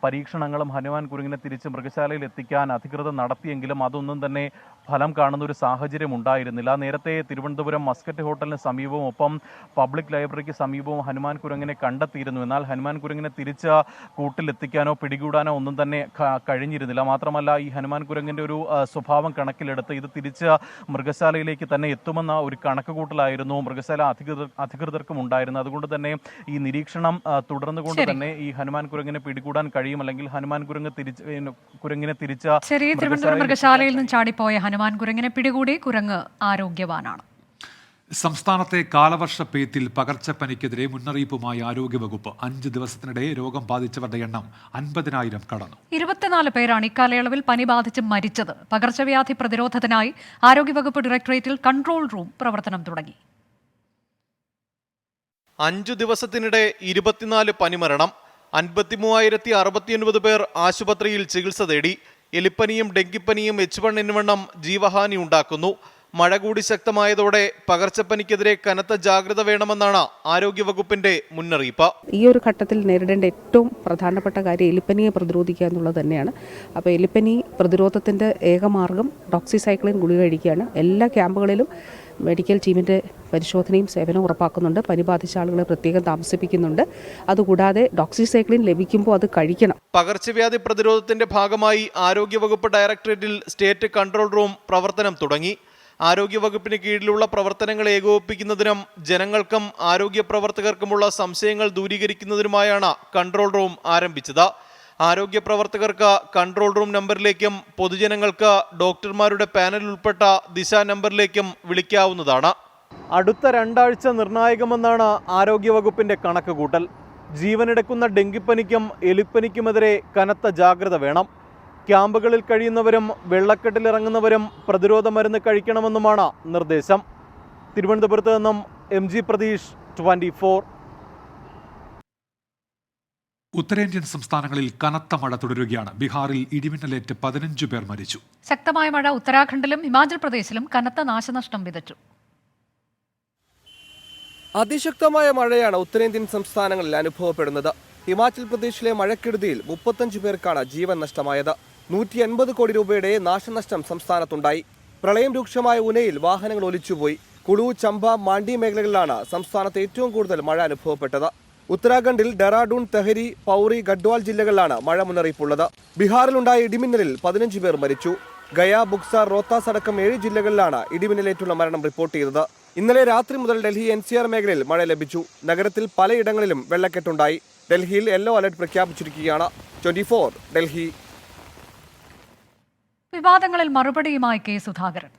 പരീക്ഷണങ്ങളും ഹനുമാൻ കുരങ്ങിനെ തിരിച്ച് മൃഗശാലയിൽ എത്തിക്കാൻ അധികൃതർ നടത്തിയെങ്കിലും അതൊന്നും തന്നെ ഫലം കാണുന്ന ഒരു സാഹചര്യം ഉണ്ടായിരുന്നില്ല. നേരത്തെ തിരുവനന്തപുരം മസ്കറ്റ് ഹോട്ടലിന് സമീപവും ഒപ്പം പബ്ലിക് ലൈബ്രറിക്ക് സമീപവും ഹനുമാൻ കുരങ്ങിനെ കണ്ടെത്തിയിരുന്നു. എന്നാൽ ഹനുമാൻ കുരങ്ങിനെ തിരിച്ച് കൂട്ടിലെത്തിക്കാനോ പിടികൂടാനോ ഒന്നും തന്നെ കഴിഞ്ഞിരുന്നില്ല. മാത്രമല്ല ഈ ഹനുമാൻ കുരങ്ങിന്റെ ഒരു സ്വഭാവം കണക്കിലെടുത്ത് ഇത് തിരിച്ച് മൃഗശാലയിലേക്ക് തന്നെ എത്തുമെന്ന ഒരു കണക്കുകൂട്ടലായിരുന്നു മൃഗശാല അധികൃതർക്കും ഉണ്ടായിരുന്നത്. അതുകൊണ്ട് തന്നെ ഈ നിരീക്ഷണം തുടർന്നുകൊണ്ട് തന്നെ ഈ ഹനുമാൻ കുരങ്ങിനെ പിടികൂടാൻ കഴിയും, അല്ലെങ്കിൽ ഹനുമാൻ കുരങ്ങിനെ തിരിച്ച് തിരുവനന്തപുരം മൃഗശാലയിൽ നിന്ന് ചാടിപ്പോയ ഹനുമാൻ കുരങ്ങിനെ പിടികൂടി. കുരങ്ങ് ആരോഗ്യവാനാണ്. സംസ്ഥാനത്തെ കാലവർഷ പെയ്ത്തിൽ പകർച്ചപ്പനിക്കെതിരെ മുന്നറിയിപ്പുമായി ആരോഗ്യവകുപ്പ്. 5 ദിവസത്തിനിടെ രോഗം ബാധിച്ചവരുടെ എണ്ണം 50,000 കടന്നു. 24 പേരാണ് ഇക്കാലയളവിൽ പനി ബാധിച്ച് മരിച്ചത്. പകർച്ചവ്യാധി പ്രതിരോധത്തിനായി ആരോഗ്യവകുപ്പ് ഡയറക്ടറേറ്റിൽ കൺട്രോൾ റൂം പ്രവർത്തനം തുടങ്ങി. 5 ദിവസത്തിനിടെ 24 പനിമരണം, 53,069 പേർ ആശുപത്രിയിൽ ചികിത്സ തേടി. എലിപ്പനിയും ഡെങ്കിപ്പനിയും H1N1 ജീവഹാനി ഉണ്ടാക്കുന്നു. മഴ കൂടി ശക്തമായതോടെ പകർച്ചപ്പനിക്കെതിരെ കനത്ത ജാഗ്രത വേണമെന്നാണ് ആരോഗ്യവകുപ്പിന്റെ മുന്നറിയിപ്പ്. ഈ ഒരു ഘട്ടത്തിൽ നേരിടേണ്ട ഏറ്റവും പ്രധാനപ്പെട്ട കാര്യം എലിപ്പനിയെ പ്രതിരോധിക്കുക എന്നുള്ളത് തന്നെയാണ്. അപ്പോൾ എലിപ്പനി പ്രതിരോധത്തിൻ്റെ ഏകമാർഗം ഡോക്സിസൈക്ലിൻ ഗുളിക കഴിക്കുകയാണ്. എല്ലാ ക്യാമ്പുകളിലും മെഡിക്കൽ ടീമിൻ്റെ പരിശോധനയും സേവനവും ഉറപ്പാക്കുന്നുണ്ട്. പനി ബാധിച്ച ആളുകളെ പ്രത്യേകം താമസിപ്പിക്കുന്നുണ്ട്. അതുകൂടാതെ ഡോക്സിസൈക്ലിൻ ലഭിക്കുമ്പോൾ അത് കഴിക്കണം. പകർച്ചവ്യാധി പ്രതിരോധത്തിന്റെ ഭാഗമായി ആരോഗ്യവകുപ്പ് ഡയറക്ടറേറ്റിൽ സ്റ്റേറ്റ് കൺട്രോൾ റൂം പ്രവർത്തനം തുടങ്ങി. ആരോഗ്യവകുപ്പിന് കീഴിലുള്ള പ്രവർത്തനങ്ങൾ ഏകോപിപ്പിക്കുന്നതിനും ജനങ്ങൾക്കും ആരോഗ്യ പ്രവർത്തകർക്കുമുള്ള സംശയങ്ങൾ ദൂരീകരിക്കുന്നതിനുമായാണ് കൺട്രോൾ റൂം ആരംഭിച്ചത്. ആരോഗ്യ പ്രവർത്തകർക്ക് കൺട്രോൾ റൂം നമ്പറിലേക്കും പൊതുജനങ്ങൾക്ക് ഡോക്ടർമാരുടെ പാനൽ ഉൾപ്പെട്ട ദിശ നമ്പറിലേക്കും വിളിക്കാവുന്നതാണ്. അടുത്ത 2 ആഴ്ച നിർണായകമെന്നാണ് ആരോഗ്യവകുപ്പിന്റെ കണക്കുകൂട്ടൽ. ജീവനെടുക്കുന്ന ഡെങ്കിപ്പനിക്കും എലിപ്പനിക്കുമെതിരെ കനത്ത ജാഗ്രത വേണം. ക്യാമ്പുകളിൽ കഴിയുന്നവരും വെള്ളക്കെട്ടിലിറങ്ങുന്നവരും പ്രതിരോധ മരുന്ന് കഴിക്കണമെന്നുമാണ് നിർദ്ദേശം. തിരുവനന്തപുരത്ത് നിന്നും MG പ്രതീഷ്, 24. ഉത്തരേന്ത്യൻ സംസ്ഥാനങ്ങളിൽ കനത്ത മഴ തുടരുകയാണ്. ബീഹാറിൽ ഇടിമിന്നലേറ്റ് 15 പേർ മരിച്ചു. ശക്തമായ മഴ ഉത്തരാഖണ്ഡിലും ഹിമാചൽ പ്രദേശിലും കനത്ത നാശനഷ്ടം വിതച്ചു. അതിശക്തമായ മഴയാണ് ഉത്തരേന്ത്യൻ സംസ്ഥാനങ്ങളിൽ അനുഭവപ്പെടുന്നത്. ഹിമാചൽ പ്രദേശിലെ മഴക്കെടുതിയിൽ 35 പേർക്കാണ് ജീവൻ നഷ്ടമായത്. 180 കോടി രൂപയുടെ നാശനഷ്ടം സംസ്ഥാനത്തുണ്ടായി. പ്രളയം രൂക്ഷമായ ഉനയിൽ വാഹനങ്ങൾ ഒലിച്ചുപോയി. കുളു, ചമ്പ, മാണ്ഡി മേഖലകളിലാണ് സംസ്ഥാനത്ത് ഏറ്റവും കൂടുതൽ മഴ അനുഭവപ്പെട്ടത്. ഉത്തരാഖണ്ഡിൽ ഡെറാഡൂൺ, തെഹരി, പൗറി, ഗഡ്വാൾ ജില്ലകളിലാണ് മഴ മുന്നറിയിപ്പുള്ളത്. ബീഹാറിലുണ്ടായ ഇടിമിന്നലിൽ 15 പേർ മരിച്ചു. ഗയ, ബുക്സാർ, റോത്താസ് അടക്കം 7 ജില്ലകളിലാണ് ഇടിമിന്നലേറ്റുള്ള മരണം റിപ്പോർട്ട് ചെയ്തത്. ഇന്നലെ രാത്രി മുതൽ ഡൽഹി NCR മേഖലയിൽ മഴ ലഭിച്ചു. നഗരത്തിൽ പലയിടങ്ങളിലും വെള്ളക്കെട്ടുണ്ടായി. ഡൽഹിയിൽ യെല്ലോ അലർട്ട് പ്രഖ്യാപിച്ചിരിക്കുകയാണ്. 24 ഡൽഹി. വിവാദങ്ങളിൽ മറുപടിയുമായി കെ സുധാകരൻ.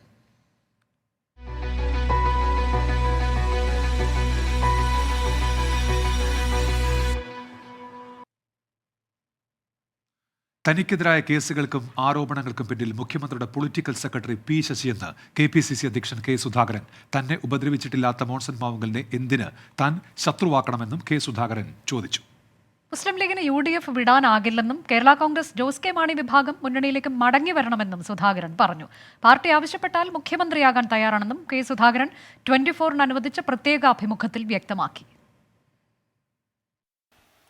തനിക്കെതിരായ കേസുകൾക്കും ആരോപണങ്ങൾക്കും പിന്നിൽ മുഖ്യമന്ത്രിയുടെ പൊളിറ്റിക്കൽ സെക്രട്ടറി P. ശശിയെന്ന് KPCC അധ്യക്ഷൻ കെ സുധാകരൻ. തന്നെ ഉപദ്രവിച്ചിട്ടില്ലാത്ത മോൺസൺ മാവുങ്കലിനെ എന്തിന് താൻ ശത്രുവാക്കണമെന്നും കെ സുധാകരൻ ചോദിച്ചു. മുസ്ലിം ലീഗിന് UDF വിടാനാകില്ലെന്നും കേരള കോൺഗ്രസ് ജോസ് കെ മാണി വിഭാഗം മുന്നണിയിലേക്ക് മടങ്ങി വരണമെന്നും സുധാകരൻ പറഞ്ഞു. പാർട്ടി ആവശ്യപ്പെട്ടാൽ മുഖ്യമന്ത്രിയാകാൻ തയ്യാറാണെന്നും കെ സുധാകരൻ 24 അനുവദിച്ച പ്രത്യേക അഭിമുഖത്തിൽ വ്യക്തമാക്കി.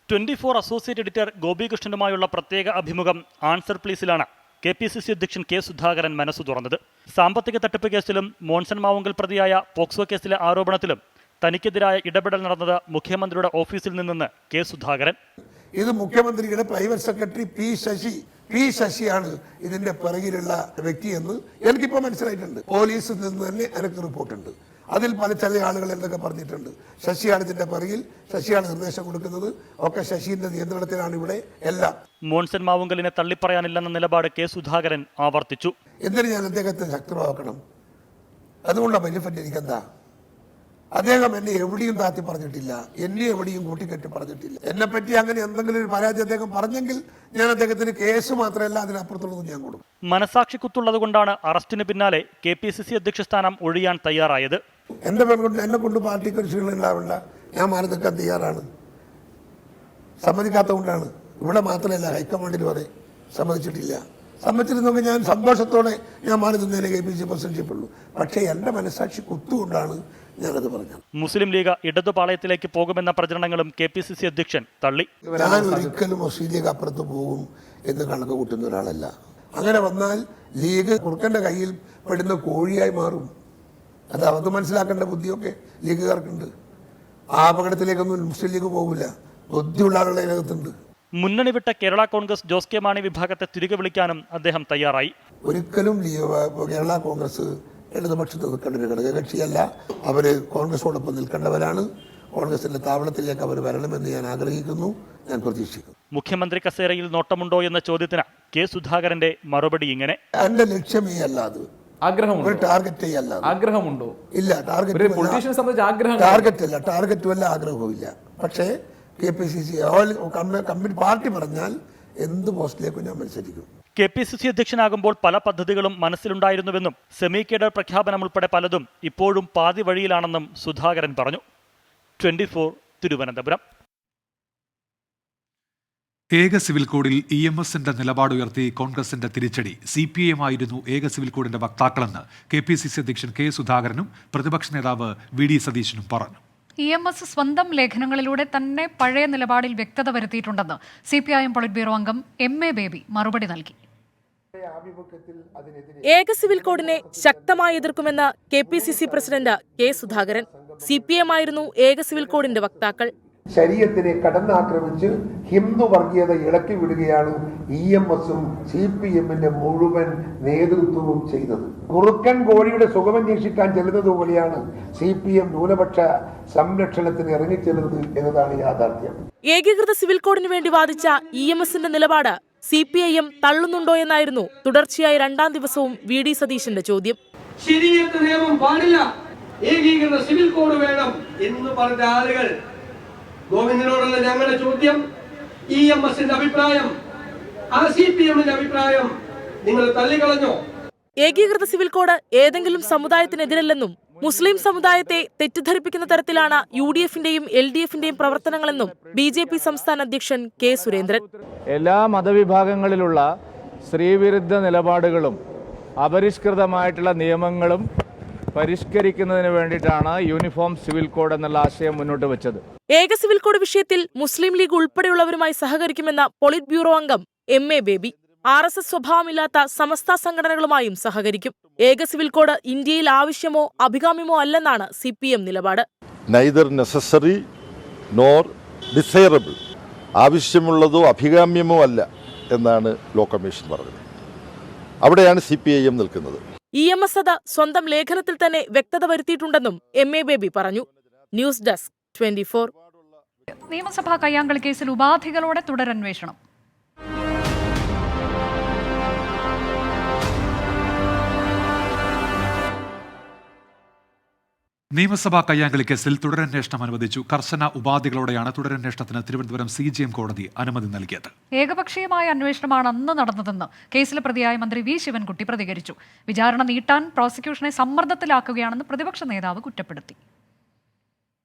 24 അസോസിയേറ്റ് എഡിറ്റർ ഗോപികൃഷ്ണനുമായുള്ള പ്രത്യേക അഭിമുഖം ആൻസർ പ്ലീസിലാണ് KPCC അധ്യക്ഷൻ കെ സുധാകരൻ മനസ്സു തുറന്നത്. സാമ്പത്തിക തട്ടിപ്പ് കേസിലും മോൺസൺ മാവുങ്കൽ പ്രതിയായ പോക്സോ കേസിലെ ആരോപണത്തിലും തനിക്കെതിരായ ഇടപെടൽ നടന്നത് മുഖ്യമന്ത്രിയുടെ ഓഫീസിൽ നിന്നെന്ന് കെ സുധാകരൻ. ഇത് മുഖ്യമന്ത്രിയുടെ പ്രൈവറ്റ് സെക്രട്ടറി പി ശശിയാണ് ഇതിന്റെ പിറകിലുള്ള വ്യക്തിയെന്ന് എനിക്കിപ്പോൾ മനസ്സിലായിട്ടുണ്ട്. പോലീസിൽ നിന്ന് തന്നെ എനിക്ക് റിപ്പോർട്ടുണ്ട്. അതിൽ ചില ആളുകൾ എന്തൊക്കെ പറഞ്ഞിട്ടുണ്ട്. ശശിയാണ് ഇതിന്റെ പിറകിൽ, ശശിയാണ് നിർദ്ദേശം കൊടുക്കുന്നത്, ഒക്കെ ശശിന്റെ നിയന്ത്രണത്തിലാണ് ഇവിടെ എല്ലാം. മോൺസൺ മാവുങ്കലിനെ തള്ളിപ്പറയാനില്ലെന്ന നിലപാട് കെ സുധാകരൻ ആവർത്തിച്ചു. എന്തിന് ഞാൻ അദ്ദേഹത്തെ ശക്തമാക്കണം? അതുകൊണ്ടാണ് ബെനിഫിറ്റ് എനിക്കെന്താ? അദ്ദേഹം എന്നെ എവിടെയും താത്തി പറഞ്ഞിട്ടില്ല, എന്നെ എവിടെയും കൂട്ടിക്കെട്ടി പറഞ്ഞിട്ടില്ല. എന്നെപ്പറ്റി അങ്ങനെ എന്തെങ്കിലും ഒരു പരാതി അദ്ദേഹം പറഞ്ഞെങ്കിൽ ഞാൻ അദ്ദേഹത്തിന് കേസ് മാത്രമല്ല അതിനപ്പുറത്തുള്ളത് ഞാൻ കൊടുക്കും. മനസാക്ഷി കുത്തുള്ളത് കൊണ്ടാണ് അറസ്റ്റിന് പിന്നാലെ KPCC അധ്യക്ഷ സ്ഥാനം ഒഴിയാൻ തയ്യാറായത്. എന്നെ കൊണ്ട് പാർട്ടി കക്ഷികൾ ഉണ്ടാവില്ല, ഞാൻ മാറി നിൽക്കാൻ തയ്യാറാണ്. സമ്മതിക്കാത്ത കൊണ്ടാണ്. ഇവിടെ മാത്രമല്ല, ഹൈക്കമാൻഡിൽ വരെ സമ്മതിച്ചിട്ടില്ല. സമ്മതിച്ചിരുന്നെങ്കിൽ ഞാൻ സന്തോഷത്തോടെ ഞാൻ മാറി നിന്നതിനെ KPCC പ്രസിഡന്റ്ഷിപ്പ് ഉള്ളൂ. പക്ഷേ എൻ്റെ മനസാക്ഷി കുത്തുകൊണ്ടാണ് ഞാനത് പറഞ്ഞത്. മുസ്ലിം ലീഗ് ഇടതുപാളയത്തിലേക്ക് പോകുമെന്ന പ്രചരണങ്ങളും KPCC അധ്യക്ഷൻ തള്ളി. ഞാൻ ഒരിക്കലും മുസ്ലിം ലീഗ് അപ്പുറത്ത് പോകും എന്ന് കണക്ക് കൂട്ടുന്ന ഒരാളല്ല. അങ്ങനെ വന്നാൽ ലീഗ് കുറുക്കൻ്റെ കയ്യിൽ പെടുന്ന കോഴിയായി മാറും. അത് മനസ്സിലാക്കേണ്ട ബുദ്ധിയൊക്കെ ലീഗുകാർക്കുണ്ട്. ആ അപകടത്തിലേക്കൊന്നും മുസ്ലിം ലീഗ് പോകില്ല. ബുദ്ധിയുള്ള ആളുകൾ അതിനകത്തുണ്ട്. മുന്നണി വിട്ട കേരള കോൺഗ്രസ് ജോസ് കെ മാണി വിഭാഗത്തെ തിരികെ വിളിക്കാനും അദ്ദേഹം തയ്യാറായി. ഒരിക്കലും കേരള കോൺഗ്രസ് ഇടതുപക്ഷത്ത് നിൽക്കേണ്ട ഒരു ഘടകകക്ഷിയല്ല. അവർ കോൺഗ്രസോടൊപ്പം നിൽക്കേണ്ടവരാണ്. കോൺഗ്രസിന്റെ താവളത്തിലേക്ക് അവർ വരണമെന്ന് ഞാൻ ആഗ്രഹിക്കുന്നു, ഞാൻ പ്രതീക്ഷിക്കുന്നു. മുഖ്യമന്ത്രി കസേരയിൽ നോട്ടമുണ്ടോ എന്ന ചോദ്യത്തിന് കെ സുധാകരന്റെ മറുപടി ഇങ്ങനെ: എന്റെ ലക്ഷ്യമേ അല്ല അത്, ആഗ്രഹമുണ്ടോ? ടാർഗറ്റേ അല്ല. ആഗ്രഹമുണ്ടോ? ഇല്ല, ടാർഗറ്റും അല്ല, ആഗ്രഹവും ഇല്ല. പക്ഷേ KPCC പാർട്ടി പറഞ്ഞാൽ എന്ത് പോസ്റ്റിലേക്കും ഞാൻ മത്സരിക്കും. KPCC അധ്യക്ഷനാകുമ്പോൾ പല പദ്ധതികളും മനസ്സിലുണ്ടായിരുന്നുവെന്നും സെമി കേഡർ പ്രഖ്യാപനം ഉൾപ്പെടെ പലതും ഇപ്പോഴും പാതി വഴിയിലാണെന്നും സുധാകരൻ പറഞ്ഞു. 24 തിരുവനന്തപുരം. ഏക സിവിൽ കോഡിൽ EMSന്റെ നിലപാട് ഉയർത്തി കോൺഗ്രസിന്റെ തിരിച്ചടി. CPIM ആയിരുന്നു ഏക സിവിൽ കോഡിന്റെ വക്താക്കളെന്ന് KPCC അധ്യക്ഷൻ K സുധാകരനും പ്രതിപക്ഷ നേതാവ് VD സതീശനും പറഞ്ഞു. EMS സ്വന്തം ലേഖനങ്ങളിലൂടെ തന്നെ പഴയ നിലപാടിൽ വ്യക്തത വരുത്തിയിട്ടുണ്ടെന്ന് CPIM പൊളിറ്റ് ബ്യൂറോ അംഗം MA ബേബി മറുപടി നൽകി. ഏക സിവിൽ കോഡിനെ ശക്തമായി എതിർക്കുമെന്ന് KPCC president K Sudhakaran. CPIM ആയിരുന്നു ഏക സിവിൽ കോഡിന്റെ വക്താക്കൾ. ശരീരത്തിനെ കടന്നാക്രമിച്ച് ഹിന്ദു വർഗീയത ഇളക്കി വിടുകയാണ് EMSഉം CPMന്റെ മുഴുവൻ നേതൃത്വവും ചെയ്തത്. കുറുക്കൻ കോഴിയുടെ സുഖമന്വേഷിക്കാൻ ചെല്ലുന്നത് പോലെയാണ് CPM ന്യൂനപക്ഷ സംരക്ഷണത്തിന് ഇറങ്ങിച്ചെല്ലുന്നത് എന്നതാണ് യാഥാർത്ഥ്യം. ഏകീകൃത സിവിൽ കോഡിന് വേണ്ടി വാദിച്ച EMSന്റെ നിലപാട് CPIM തള്ളുന്നുണ്ടോ എന്നായിരുന്നു തുടർച്ചയായ രണ്ടാം ദിവസവും VD സതീശന്റെ ചോദ്യം. ശരിയത്ത് നിയമം പാടില്ല, ഏകീകൃത സിവിൽ കോഡ് വേണം എന്ന് പറഞ്ഞ ആളുകൾ, ഗോവിന്ദനോടുള്ള ഞങ്ങളുടെ ചോദ്യം, EMSന്റെ അഭിപ്രായം, CPMന്റെ അഭിപ്രായം നിങ്ങൾ തള്ളിക്കളഞ്ഞോ? ഏകീകൃത സിവിൽ കോഡ് ഏതെങ്കിലും സമുദായത്തിനെതിരല്ലെന്നും മുസ്ലിം സമുദായത്തെ തെറ്റിദ്ധരിപ്പിക്കുന്ന തരത്തിലാണ് UDFന്റെയും LDFന്റെയും പ്രവർത്തനങ്ങളെന്നും BJP സംസ്ഥാന അധ്യക്ഷൻ K സുരേന്ദ്രൻ. എല്ലാ മതവിഭാഗങ്ങളിലുള്ള സ്ത്രീവിരുദ്ധ നിലപാടുകളും അപരിഷ്കൃതമായിട്ടുള്ള നിയമങ്ങളും പരിഷ്കരിക്കുന്നതിന് വേണ്ടിയിട്ടാണ് യൂണിഫോം സിവിൽ കോഡ് എന്നുള്ള ആശയം മുന്നോട്ട് വെച്ചത്. ഏക സിവിൽ കോഡ് വിഷയത്തിൽ മുസ്ലിം ലീഗ് ഉൾപ്പെടെയുള്ളവരുമായി സഹകരിക്കുമെന്ന പൊളിറ്റ് ബ്യൂറോ അംഗം MA ബേബി. RSS സ്വഭാവമില്ലാത്ത സമസ്ത സംഘടനകളുമായും സഹകരിക്കും. ഏക സിവിൽ കോഡ് ഇന്ത്യയിൽ ആവശ്യമോ അഭികാമ്യമോ അല്ലെന്നാണ് CPM നിലപാട്. നൈദർ നെസസറി നോർ ഡിസൈറബിൾ, ആവശ്യമുള്ളതോ അഭികാമ്യമോ അല്ല എന്നാണ് ലോ കമ്മീഷൻ പറഞ്ഞത്. അവിടെയാണ് CPIM നിൽക്കുന്നത്. EMS അത് സ്വന്തം ലേഖനത്തിൽ തന്നെ വ്യക്തത വരുത്തിയിട്ടുണ്ടെന്നും MA ബേബി പറഞ്ഞു. News desk 24. നിയമസഭാ കയ്യാങ്കളി കേസിൽ ഉപാധികളോടെ തുടരന്വേഷണം. നിയമസഭാ കയ്യാങ്കളി കേസിൽ തുടരന്വേഷണം അനുവദിച്ചു. കർശന ഉപാധികളോടെയാണ് തുടരന്വേഷണത്തിന് തിരുവനന്തപുരം CJM കോടതി അനുമതി നൽകിയത്. ഏകപക്ഷീയമായ അന്വേഷണമാണ് അന്ന് നടന്നതെന്ന് കേസിലെ പ്രതിയായ മന്ത്രി V ശിവൻകുട്ടി പ്രതികരിച്ചു. വിചാരണ നീട്ടാൻ പ്രോസിക്യൂഷനെ സമ്മർദ്ദത്തിലാക്കുകയാണെന്ന് പ്രതിപക്ഷ നേതാവ് കുറ്റപ്പെടുത്തി.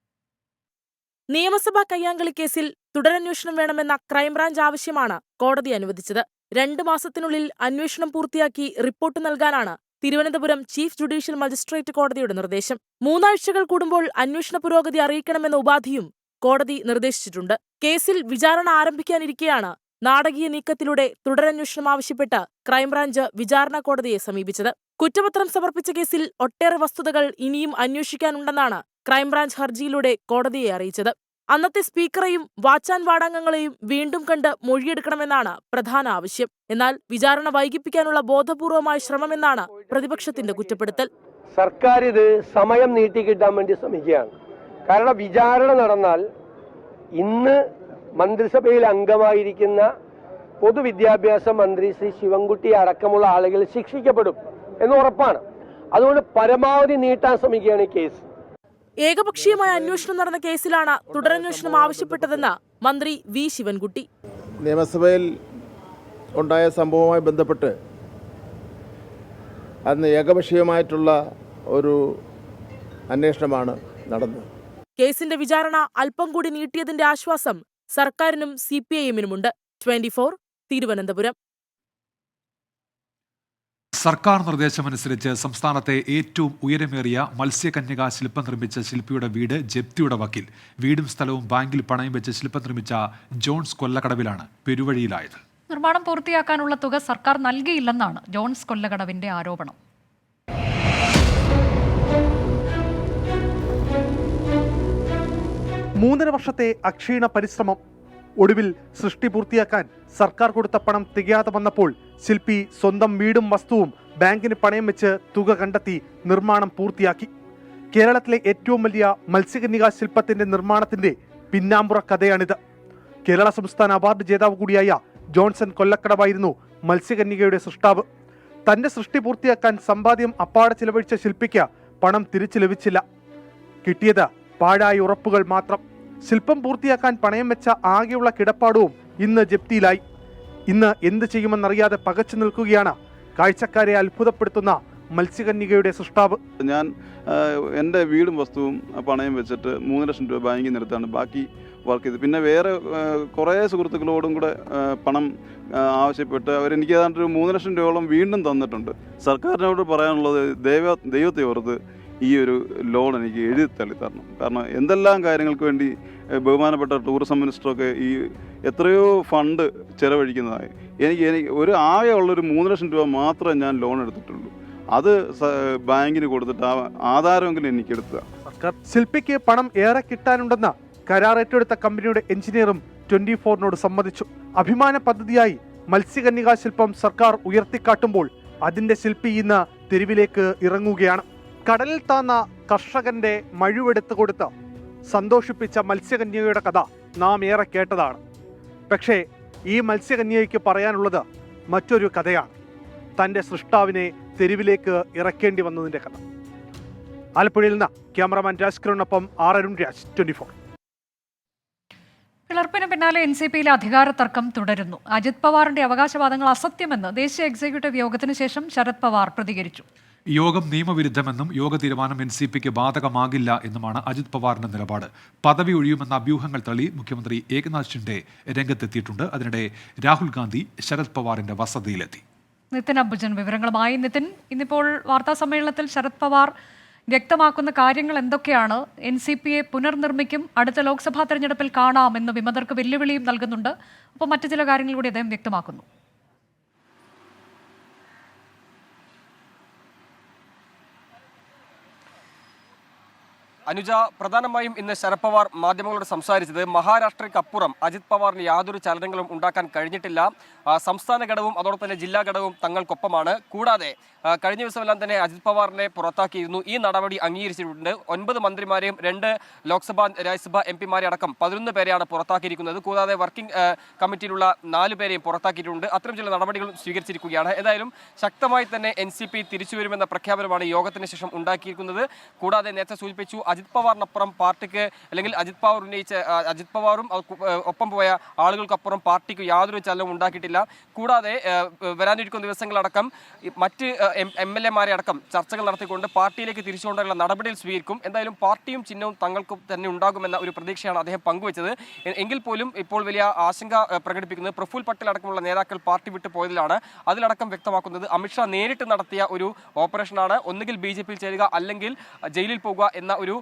നിയമസഭാ കയ്യാങ്കളി കേസിൽ തുടരന്വേഷണം വേണമെന്ന ക്രൈംബ്രാഞ്ച് ആവശ്യമാണ് കോടതി അനുവദിച്ചത്. 2 മാസത്തിനുള്ളിൽ അന്വേഷണം പൂർത്തിയാക്കി റിപ്പോർട്ട് നൽകാനാണ് തിരുവനന്തപുരം ചീഫ് ജുഡീഷ്യൽ മജിസ്ട്രേറ്റ് കോടതിയുടെ നിർദ്ദേശം. 3 ആഴ്ചകൾ കൂടുമ്പോൾ അന്വേഷണ പുരോഗതി അറിയിക്കണമെന്ന ഉപാധിയും കോടതി നിർദ്ദേശിച്ചിട്ടുണ്ട്. കേസിൽ വിചാരണ ആരംഭിക്കാനിരിക്കെയാണ് നാടകീയ നീക്കത്തിലൂടെ തുടരന്വേഷണം ആവശ്യപ്പെട്ട് ക്രൈംബ്രാഞ്ച് വിചാരണ കോടതിയെ സമീപിച്ചത്. കുറ്റപത്രം സമർപ്പിച്ച കേസിൽ ഒട്ടേറെ വസ്തുതകൾ ഇനിയും അന്വേഷിക്കാനുണ്ടെന്നാണ് ക്രൈംബ്രാഞ്ച് ഹർജിയിലൂടെ കോടതിയെ അറിയിച്ചത്. അന്നത്തെ സ്പീക്കറെയും വാച്ചാൻ വാർഡംഗങ്ങളെയും വീണ്ടും കണ്ട് മൊഴിയെടുക്കണമെന്നാണ് പ്രധാന ആവശ്യം. എന്നാൽ വിചാരണ വൈകിപ്പിക്കാനുള്ള ബോധപൂർവമായ ശ്രമമെന്നാണ് പ്രതിപക്ഷത്തിന്റെ കുറ്റപ്പെടുത്തൽ. സർക്കാർ ഇത് സമയം നീട്ടിക്കിട്ടാൻ വേണ്ടി ശ്രമിക്കുകയാണ്. കാരണം വിചാരണ നടന്നാൽ ഇന്ന് മന്ത്രിസഭയിൽ അംഗമായിരിക്കുന്ന പൊതുവിദ്യാഭ്യാസ മന്ത്രി ശ്രീ ശിവൻകുട്ടി അടക്കമുള്ള ആളുകൾ ശിക്ഷിക്കപ്പെടും എന്ന് ഉറപ്പാണ്. അതുകൊണ്ട് പരമാവധി നീട്ടാൻ ശ്രമിക്കുകയാണ് ഈ കേസ്. ഏകപക്ഷീയമായ അന്വേഷണം നടന്ന കേസിലാണ് തുടരന്വേഷണം ആവശ്യപ്പെട്ടതെന്ന് മന്ത്രി V ശിവൻകുട്ടി. നിയമസഭയിൽ ഉണ്ടായ സംഭവവുമായി ബന്ധപ്പെട്ട് അന്ന് ഏകപക്ഷീയമായിട്ടുള്ള ഒരു അന്വേഷണമാണ് നടന്നത്. കേസിന്റെ വിചാരണ അല്പം കൂടി നീട്ടിയതിന്റെ ആശ്വാസം സർക്കാരിനും CPIMനുമുണ്ട്. 24 തിരുവനന്തപുരം. സർക്കാർ നിർദ്ദേശമനുസരിച്ച് സംസ്ഥാനത്തെ ഏറ്റവും ഉയരമേറിയ മത്സ്യകന്യകാ ശില്പം നിർമ്മിച്ച ശില്പിയുടെ വീട് ജപ്തിയുടെ വക്കിൽ. വീടും സ്ഥലവും ബാങ്കിൽ പണയം വെച്ച് ശില്പം നിർമ്മിച്ച ജോൺസ് കൊല്ലക്കടവിലാണ് പെരുവഴിയിലായത്. നിർമ്മാണം പൂർത്തിയാക്കാനുള്ള തുക സർക്കാർ നൽകിയില്ലെന്നാണ് ജോൺസ് കൊല്ലക്കടവിന്റെ ആരോപണം. മൂന്നര വർഷത്തെ അക്ഷീണ പരിശ്രമം ഒടുവിൽ സൃഷ്ടി പൂർത്തിയാക്കാൻ സർക്കാർ കൊടുത്ത പണം തികയാതെ വന്നപ്പോൾ ശില്പി സ്വന്തം വീടും വസ്തുവും ബാങ്കിന് പണയം വെച്ച് തുക കണ്ടെത്തി നിർമ്മാണം പൂർത്തിയാക്കി. കേരളത്തിലെ ഏറ്റവും വലിയ മത്സ്യകന്യകാ ശില്പത്തിന്റെ നിർമ്മാണത്തിന്റെ പിന്നാമ്പുറ കഥയാണിത്. കേരള സംസ്ഥാന അവാർഡ് ജേതാവ് കൂടിയായ ജോൺസൺ കൊല്ലക്കടവായിരുന്നു മത്സ്യകന്യകയുടെ സൃഷ്ടാവ്. തന്റെ സൃഷ്ടി പൂർത്തിയാക്കാൻ സമ്പാദ്യം അപ്പാടെ ചിലവഴിച്ച ശില്പിക്ക് പണം തിരിച്ചു ലഭിച്ചില്ല. കിട്ടിയത് പാഴായ ഉറപ്പുകൾ മാത്രം. ശില്പം പൂർത്തിയാക്കാൻ പണയം വെച്ച ആകെയുള്ള കിടപ്പാടവും ഇന്ന് ജപ്തിയിലായി. ഇന്ന് എന്ത് ചെയ്യുമെന്നറിയാതെ പകച്ചു നിൽക്കുകയാണ് കാഴ്ചക്കാരെ അത്ഭുതപ്പെടുത്തുന്ന മത്സ്യകന്യകയുടെ സൃഷ്ടാവ്. ഞാൻ എൻ്റെ വീടും വസ്തുവും പണയം വെച്ചിട്ട് 3 ലക്ഷം രൂപ ബാങ്കിൽ നിന്ന് എടുത്താണ് ബാക്കി വർക്ക് ചെയ്തത്. പിന്നെ വേറെ കുറേ സുഹൃത്തുക്കളോടും കൂടെ പണം ആവശ്യപ്പെട്ട് അവരെനിക്ക് ഏതാണ്ട് ഒരു 3 ലക്ഷം രൂപയോളം വീണ്ടും തന്നിട്ടുണ്ട്. സർക്കാരിനോട് പറയാനുള്ളത് ദൈവത്തെ ഓർത്ത് ഈ ഒരു ലോൺ എനിക്ക് എഴുതി തള്ളി തരണം. കാരണം എന്തെല്ലാം കാര്യങ്ങൾക്ക് വേണ്ടി ബഹുമാനപ്പെട്ട ടൂറിസം മിനിസ്റ്ററൊക്കെ ഈ എത്രയോ ഫണ്ട് ചെലവഴിക്കുന്നതായി. എനിക്ക് ഒരു ആകെയുള്ളൊരു 3 ലക്ഷം രൂപ മാത്രമേ ഞാൻ ലോൺ എടുത്തിട്ടുള്ളൂ. അത് ബാങ്കിന് കൊടുത്തിട്ട് ആധാരമെങ്കിലും എനിക്ക് എടുത്തുക. സർക്കാർ ശില്പിക്ക് പണം ഏറെ കിട്ടാനുണ്ടെന്ന കരാർ ഏറ്റെടുത്ത കമ്പനിയുടെ എഞ്ചിനീയറും 24-നോട് സമ്മതിച്ചു. അഭിമാന പദ്ധതിയായി മത്സ്യകന്യകാ ശില്പം സർക്കാർ ഉയർത്തിക്കാട്ടുമ്പോൾ അതിന്റെ ശില്പി ഇന്ന് തെരുവിലേക്ക് ഇറങ്ങുകയാണ്. കടലിൽ താന്ന കർഷകന്റെ മഴുവെടുത്തു കൊടുത്ത് സന്തോഷിപ്പിച്ച മത്സ്യകന്യകയുടെ കഥ നാം ഏറെ കേട്ടതാണ്. പക്ഷേ ഈ മത്സ്യകന്യകയ്ക്ക് പറയാനുള്ളത് മറ്റൊരു കഥയാണ്. തൻ്റെ സൃഷ്ടാവിനെ തെരുവിലേക്ക് ഇറക്കേണ്ടി വന്നതിൻ്റെ കഥ. ആലപ്പുഴയിൽ നിന്ന് ക്യാമറമാൻ രാജ്കിരണിനൊപ്പം അരുൺ രാജ്, 24. പിളർപ്പിന് പിന്നാലെ NCPയിലെ അധികാര തർക്കം തുടരുന്നു. അജിത് പവാറിന്റെ അവകാശവാദങ്ങൾ അസത്യമെന്ന് ദേശീയ എക്സിക്യൂട്ടീവ് യോഗത്തിന് ശേഷം ശരത് പവാർ പ്രതികരിച്ചു. യോഗം നിയമവിരുദ്ധമെന്നും യോഗ തീരുമാനം NCPക്ക് ബാധകമാകില്ല എന്നുമാണ് അജിത് പവാറിന്റെ നിലപാട്. പദവി ഒഴിയുമെന്ന അഭ്യൂഹങ്ങൾ തള്ളി മുഖ്യമന്ത്രി ഏകനാഥ് ഷിൻഡെ രംഗത്തെത്തിയിട്ടുണ്ട്. അതിനിടെ രാഹുൽ ഗാന്ധി ശരത് പവാറിന്റെ വസതിയിലെത്തി. നിതിൻ അംബുജൻ വിവരങ്ങളുമായി. നിതിൻ, ഇന്നിപ്പോൾ വാർത്താ സമ്മേളനത്തിൽ ശരത് പവാർ വ്യക്തമാക്കുന്ന കാര്യങ്ങൾ എന്തൊക്കെയാണ്? NCPയെ പുനർനിർമ്മിക്കും, അടുത്ത ലോക്സഭാ തെരഞ്ഞെടുപ്പിൽ കാണാമെന്ന് വിമതർക്ക് വെല്ലുവിളിയും നൽകുന്നുണ്ട്. അപ്പോൾ മറ്റു ചില കാര്യങ്ങൾ കൂടി അദ്ദേഹം വ്യക്തമാക്കുന്നു. അനുജ, പ്രധാനമായും ഇന്ന് ശരത് പവാർ മാധ്യമങ്ങളോട് സംസാരിച്ചത് മഹാരാഷ്ട്രയ്ക്കപ്പുറം അജിത് പവാറിന് യാതൊരു ചലനങ്ങളും ഉണ്ടാക്കാൻ കഴിഞ്ഞിട്ടില്ല. സംസ്ഥാന ഘടകവും അതോടൊപ്പം തന്നെ ജില്ലാ ഘടകവും തങ്ങൾക്കൊപ്പമാണ്. കൂടാതെ കഴിഞ്ഞ ദിവസമെല്ലാം തന്നെ അജിത് പവാറിനെ പുറത്താക്കിയിരുന്നു. ഈ നടപടി അംഗീകരിച്ചിട്ടുണ്ട്. 9 മന്ത്രിമാരെയും 2 ലോക്സഭാ രാജ്യസഭാ MP-മാരെ അടക്കം 11 പേരെയാണ് പുറത്താക്കിയിരിക്കുന്നത്. കൂടാതെ വർക്കിംഗ് കമ്മിറ്റിയിലുള്ള 4 പേരെയും പുറത്താക്കിയിട്ടുണ്ട്. അത്തരം ചില നടപടികളും സ്വീകരിച്ചിരിക്കുകയാണ്. ഏതായാലും ശക്തമായി തന്നെ NCP തിരിച്ചു വരുമെന്ന പ്രഖ്യാപനമാണ് യോഗത്തിന് ശേഷം ഉണ്ടാക്കിയിരിക്കുന്നത്. കൂടാതെ നേരത്തെ സൂചിപ്പിച്ചു, അജിത് പവാറിനപ്പുറം പാർട്ടിക്ക് അല്ലെങ്കിൽ അജിത് പവാർ ഉന്നയിച്ച അജിത് പവാറും ഒപ്പം പോയ ആളുകൾക്കപ്പുറം പാർട്ടിക്ക് യാതൊരു ചലനവും ഉണ്ടാക്കിയിട്ടില്ല. കൂടാതെ വരാനിരിക്കുന്ന ദിവസങ്ങളടക്കം മറ്റ് MLA-മാരെ അടക്കം ചർച്ചകൾ നടത്തിക്കൊണ്ട് പാർട്ടിയിലേക്ക് തിരിച്ചുകൊണ്ടുള്ള നടപടികൾ സ്വീകരിക്കും. എന്തായാലും പാർട്ടിയും ചിഹ്നവും തങ്ങൾക്ക് തന്നെ ഉണ്ടാകുമെന്ന ഒരു പ്രതീക്ഷയാണ് അദ്ദേഹം പങ്കുവച്ചത്. എങ്കിൽ പോലും ഇപ്പോൾ വലിയ ആശങ്ക പ്രകടിപ്പിക്കുന്നത് പ്രഫുൽ പട്ടേൽ അടക്കമുള്ള നേതാക്കൾ പാർട്ടി വിട്ടു പോയതിലാണ്. അതിലടക്കം വ്യക്തമാക്കുന്നത് അമിത്ഷാ നേരിട്ട് നടത്തിയ ഒരു ഓപ്പറേഷനാണ്. ഒന്നുകിൽ BJP-യിൽ ചേരുക അല്ലെങ്കിൽ ജയിലിൽ പോകുക എന്ന ഒരു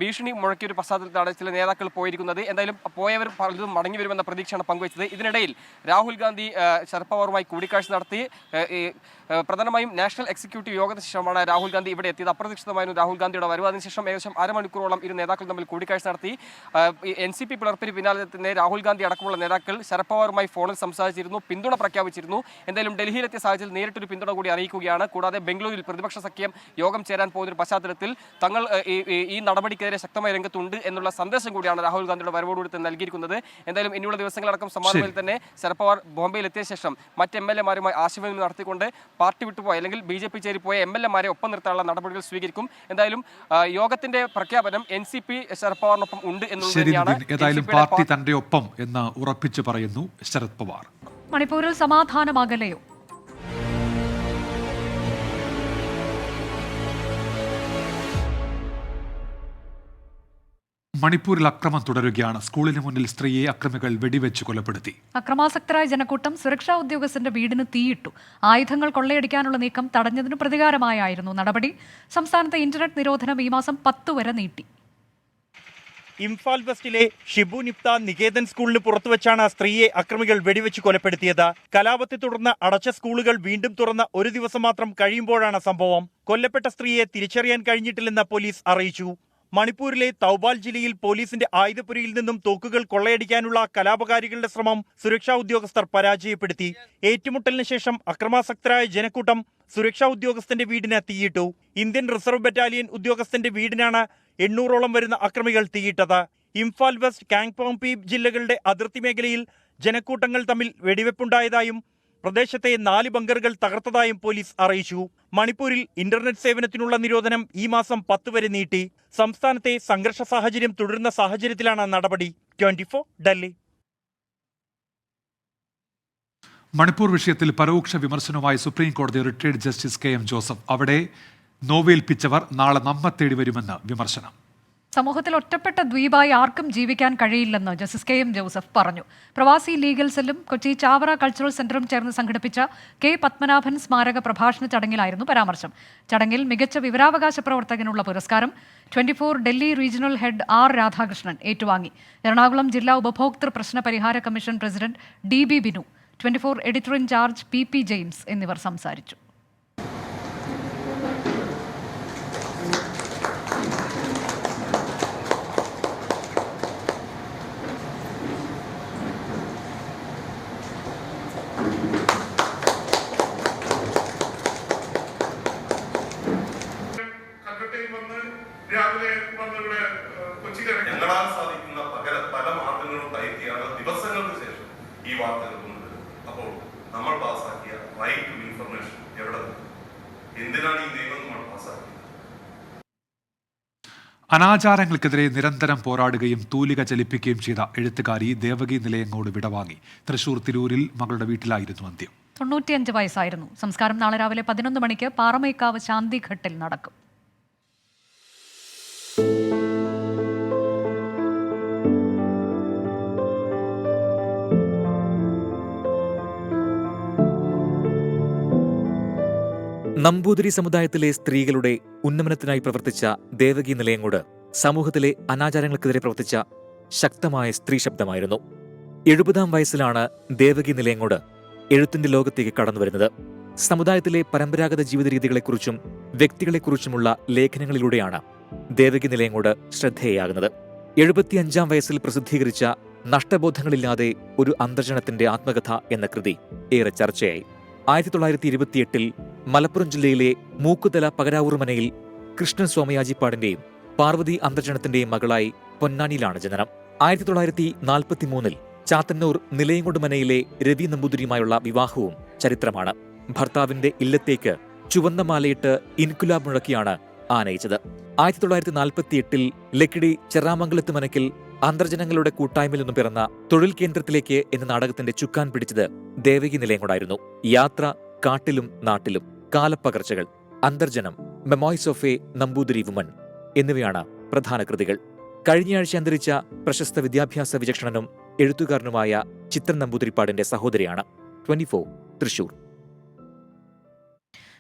ഭീഷണി മുഴക്കിയ ഒരു പശ്ചാത്തലത്തിലാണ് ചില നേതാക്കൾ പോയിരിക്കുന്നത്. എന്തായാലും പോയവർ പലതും മടങ്ങി വരുമെന്ന പ്രതീക്ഷയാണ് പങ്കുവച്ചത്. ഇതിനിടയിൽ രാഹുൽ ഗാന്ധി ശരത് പവാറുമായി കൂടിക്കാഴ്ച നടത്തി. പ്രധാനമായും നാഷണൽ എക്സിക്യൂട്ടീവ് യോഗത്തിന് ശേഷമാണ് രാഹുൽ ഗാന്ധി ഇവിടെ എത്തിയത്. അപ്രതീക്ഷിതമായിരുന്നു രാഹുൽ ഗാന്ധിയുടെ വരവ്. അതിനുശേഷം ഏകദേശം അരമണിക്കൂറോളം ഇരു നേതാക്കൾ തമ്മിൽ കൂടിക്കാഴ്ച നടത്തി. NCP പിളർപ്പിന് പിന്നാലെ തന്നെ രാഹുൽ ഗാന്ധി അടക്കമുള്ള നേതാക്കൾ ശരത് പവാറുമായി ഫോണിൽ സംസാരിച്ചിരുന്നു, പിന്തുണ പ്രഖ്യാപിച്ചിരുന്നു. എന്തായാലും ഡൽഹിയിലെത്തിയ സാഹചര്യത്തിൽ നേരിട്ടൊരു പിന്തുണ കൂടി അറിയിക്കുകയാണ്. കൂടാതെ ബംഗളൂരിൽ പ്രതിപക്ഷ സഖ്യം യോഗം ചേരാൻ പോകുന്ന പശ്ചാത്തലത്തിൽ തങ്ങൾ ഈ നടപടിക്കെതിരെ ശക്തമായ രംഗത്തുണ്ട് എന്നുള്ള സന്ദേശം കൂടിയാണ് രാഹുൽ ഗാന്ധിയുടെ വരവോടുകൂടി നൽകിയിരിക്കുന്നത്. എന്തായാലും ഇനിയുള്ള ദിവസങ്ങളടക്കം സമാനമായി തന്നെ ശരത് പവാർ ബോംബെയിൽ എത്തിയ ശേഷം മറ്റ് MLA-മാരുമായി ആശയവിനിമയം നടത്തിക്കൊണ്ട് പാർട്ടി വിട്ടുപോയ അല്ലെങ്കിൽ BJP ചേരിപ്പോയ MLA-മാരെ ഒപ്പം നിർത്താനുള്ള നടപടികൾ സ്വീകരിക്കും. എന്തായാലും യോഗത്തിന്റെ പ്രഖ്യാപനം NCP ശരത് പവാറിനൊപ്പം ഉണ്ട് എന്നുള്ളതാണ്. പാർട്ടി തന്റെ ഒപ്പം എന്ന് ഉറപ്പിച്ചു പറയുന്നു ശരത് പവാർ. മണിപ്പൂരിൽ സമാധാനമകലെയോ? മണിപ്പൂരിൽ അക്രമം തുടരുകയാണ്. സ്കൂളിന് മുന്നിൽ സ്ത്രീയെ അക്രമികൾ വെടിവെച്ച് കൊലപ്പെടുത്തി. അക്രമാസക്തരായ ജനക്കൂട്ടം സുരക്ഷാ ഉദ്യോഗസ്ഥന്റെ വീടിന് തീയിട്ടു. ആയുധങ്ങൾ കൊള്ളയടിക്കാനുള്ള നീക്കം തടഞ്ഞതിനു പ്രതികാരമായായിരുന്നു നടപടി. സംസ്ഥാനത്തെ ഇന്റർനെറ്റ് നിരോധനം ഈ മാസം 10 വരെ നീട്ടി. ഇംഫാൽ വെസ്റ്റിലെ ഷിബു നിപ്ത നികേതൻ സ്കൂളിന് പുറത്തുവച്ചാണ് സ്ത്രീയെ അക്രമികൾ വെടിവെച്ച് കൊലപ്പെടുത്തിയത്. കലാപത്തെ തുടർന്ന് അടച്ച സ്കൂളുകൾ വീണ്ടും തുറന്ന ഒരു ദിവസം മാത്രം കഴിയുമ്പോഴാണ് സംഭവം. കൊല്ലപ്പെട്ട സ്ത്രീയെ തിരിച്ചറിയാൻ കഴിഞ്ഞിട്ടില്ലെന്ന് പോലീസ് അറിയിച്ചു. മണിപ്പൂരിലെ തൗബാൽ ജില്ലയിൽ പോലീസിന്റെ ആയുധപുരയിൽ നിന്നും തോക്കുകൾ കൊള്ളയടിക്കാനുള്ള കലാപകാരികളുടെ ശ്രമം സുരക്ഷാ ഉദ്യോഗസ്ഥർ പരാജയപ്പെടുത്തി. ഏറ്റുമുട്ടലിന് ശേഷം അക്രമാസക്തരായ ജനക്കൂട്ടം സുരക്ഷാ ഉദ്യോഗസ്ഥന്റെ വീടിന് തീയിട്ടു. ഇന്ത്യൻ റിസർവ് ബറ്റാലിയൻ ഉദ്യോഗസ്ഥന്റെ വീടിനാണ് 800ഓളം വരുന്ന അക്രമികൾ തീയിട്ടത്. ഇംഫാൽ വെസ്റ്റ്, കാങ്പോംപി ജില്ലകളുടെ അതിർത്തി മേഖലയിൽ ജനക്കൂട്ടങ്ങൾ തമ്മിൽ വെടിവെപ്പുണ്ടായതായും പ്രദേശത്തെ 4 ബങ്കറുകൾ തകർത്തതായും പോലീസ് അറിയിച്ചു. മണിപ്പൂരിൽ ഇന്റർനെറ്റ് സേവനത്തിനുള്ള നിരോധനം ഈ മാസം 10 വരെ നീട്ടി. സംസ്ഥാനത്തെ സംഘർഷ സാഹചര്യം തുടരുന്ന സാഹചര്യത്തിലാണ് നടപടി. 24 ഡൽഹി. മണിപ്പൂർ വിഷയത്തിൽ പരോക്ഷ വിമർശനവുമായി സുപ്രീം കോടതി റിട്ടയർഡ് ജസ്റ്റിസ് KM ജോസഫ്. അവിടെ നോവേൽപ്പിച്ചവർ നാളെ നമ്മെ തേടി വരുമെന്ന് വിമർശനം. സമൂഹത്തിൽ ഒറ്റപ്പെട്ട ദ്വീപായി ആർക്കും ജീവിക്കാൻ കഴിയില്ലെന്ന് ജസ്റ്റിസ് KM ജോസഫ് പറഞ്ഞു. പ്രവാസി ലീഗൽ സെല്ലും കൊച്ചി ചാവറ കൾച്ചറൽ സെന്ററും ചേർന്ന് സംഘടിപ്പിച്ച K. പത്മനാഭൻ സ്മാരക പ്രഭാഷണ ചടങ്ങിലായിരുന്നു പരാമർശം. ചടങ്ങിൽ മികച്ച വിവരാവകാശ പ്രവർത്തകനുള്ള പുരസ്കാരം 24 Delhi regional head R. Radhakrishnan ഏറ്റുവാങ്ങി. എറണാകുളം ജില്ലാ ഉപഭോക്തൃ പ്രശ്ന പരിഹാര commission president DB Binu, 24 editor in charge PP James എന്നിവർ സംസാരിച്ചു. ഞങ്ങളാൽ സാധിക്കുന്ന പല മാർഗങ്ങളും കയറ്റിയാണ് ദിവസങ്ങൾക്ക് ശേഷം ഈ വാർത്തകൾ കൊണ്ടുവരുന്നത്. അപ്പോൾ നമ്മൾ പാസാക്കിയ റൈറ്റ് ടു ഇൻഫർമേഷൻ എവിടെ നിന്ന്? എന്തിനാണ് ഈ നിയമം നമ്മൾ പാസാക്കിയത്? അനാചാരങ്ങൾക്കെതിരെ നിരന്തരം പോരാടുകയും തൂലിക ചലിപ്പിക്കുകയും ചെയ്ത എഴുത്തുകാരി ദേവകി നിലയങ്ങോട് വിടവാങ്ങി. തൃശൂർ തിരൂരിൽ മകളുടെ വീട്ടിലായിരുന്നു അന്ത്യം. 95 വയസ്സായിരുന്നു. സംസ്കാരം നാളെ രാവിലെ 11 മണിക്ക് പാറമേക്കാവ് ശാന്തിഘട്ടിൽ നടക്കും. നമ്പൂതിരി സമുദായത്തിലെ സ്ത്രീകളുടെ ഉന്നമനത്തിനായി പ്രവർത്തിച്ച ദേവകി നിലയങ്ങോട് സമൂഹത്തിലെ അനാചാരങ്ങൾക്കെതിരെ പ്രവർത്തിച്ച ശക്തമായ സ്ത്രീ ശബ്ദമായിരുന്നു. 70-ാം വയസ്സിലാണ് ദേവകി നിലയങ്ങോട് എഴുത്തിന്റെ ലോകത്തേക്ക് കടന്നുവരുന്നത്. സമുദായത്തിലെ പരമ്പരാഗത ജീവിത രീതികളെക്കുറിച്ചും വ്യക്തികളെക്കുറിച്ചുമുള്ള ലേഖനങ്ങളിലൂടെയാണ് ദേവകി നിലയങ്ങോട് ശ്രദ്ധേയയാകുന്നത്. 75-ാം വയസ്സിൽ പ്രസിദ്ധീകരിച്ച നഷ്ടബോധങ്ങളില്ലാതെ ഒരു അന്തർജനത്തിന്റെ ആത്മകഥ എന്ന കൃതി ഏറെ ചർച്ചയായി. 1928-ൽ മലപ്പുറം ജില്ലയിലെ മൂക്കുതല പകരാവൂർ മനയിൽ കൃഷ്ണൻ സോമയാജിപ്പാടിന്റെയും പാർവതി അന്തർജനത്തിന്റെയും മകളായി പൊന്നാനിയിലാണ് ജനനം. 1943-ൽ ചാത്തന്നൂർ നിലയങ്കോട് മനയിലെ രവി നമ്പൂതിരിയുമായുള്ള വിവാഹവും ചരിത്രമാണ്. ഭർത്താവിന്റെ ഇല്ലത്തേക്ക് ചുവന്ന മാലയിട്ട് ഇൻകുലാബ് മുഴക്കിയാണ് ആനയിച്ചത്. 1948-ൽ ലക്കിടി ചെറാമംഗലത്ത് മനക്കിൽ അന്തർജനങ്ങളുടെ കൂട്ടായ്മയിൽ നിന്നും പിറന്ന തൊഴിൽ കേന്ദ്രത്തിലേക്ക് എന്ന നാടകത്തിന്റെ ചുക്കാൻ പിടിച്ചത് ദേവകി നിലയങ്കോടായിരുന്നു. യാത്ര, കാട്ടിലും നാട്ടിലും, കാലപ്പകർച്ചകൾ, Antharjanam, memoirs of a Namboodiri woman എന്നിവയാണ് പ്രധാന കൃതികൾ. കഴിഞ്ഞയാഴ്ച അന്തരിച്ച പ്രശസ്ത വിദ്യാഭ്യാസ വിചക്ഷണനും എഴുത്തുകാരനുമായ ചിത്രൻ നമ്പൂതിരിപ്പാടിന്റെ സഹോദരിയാണ്. 24 തൃശൂർ.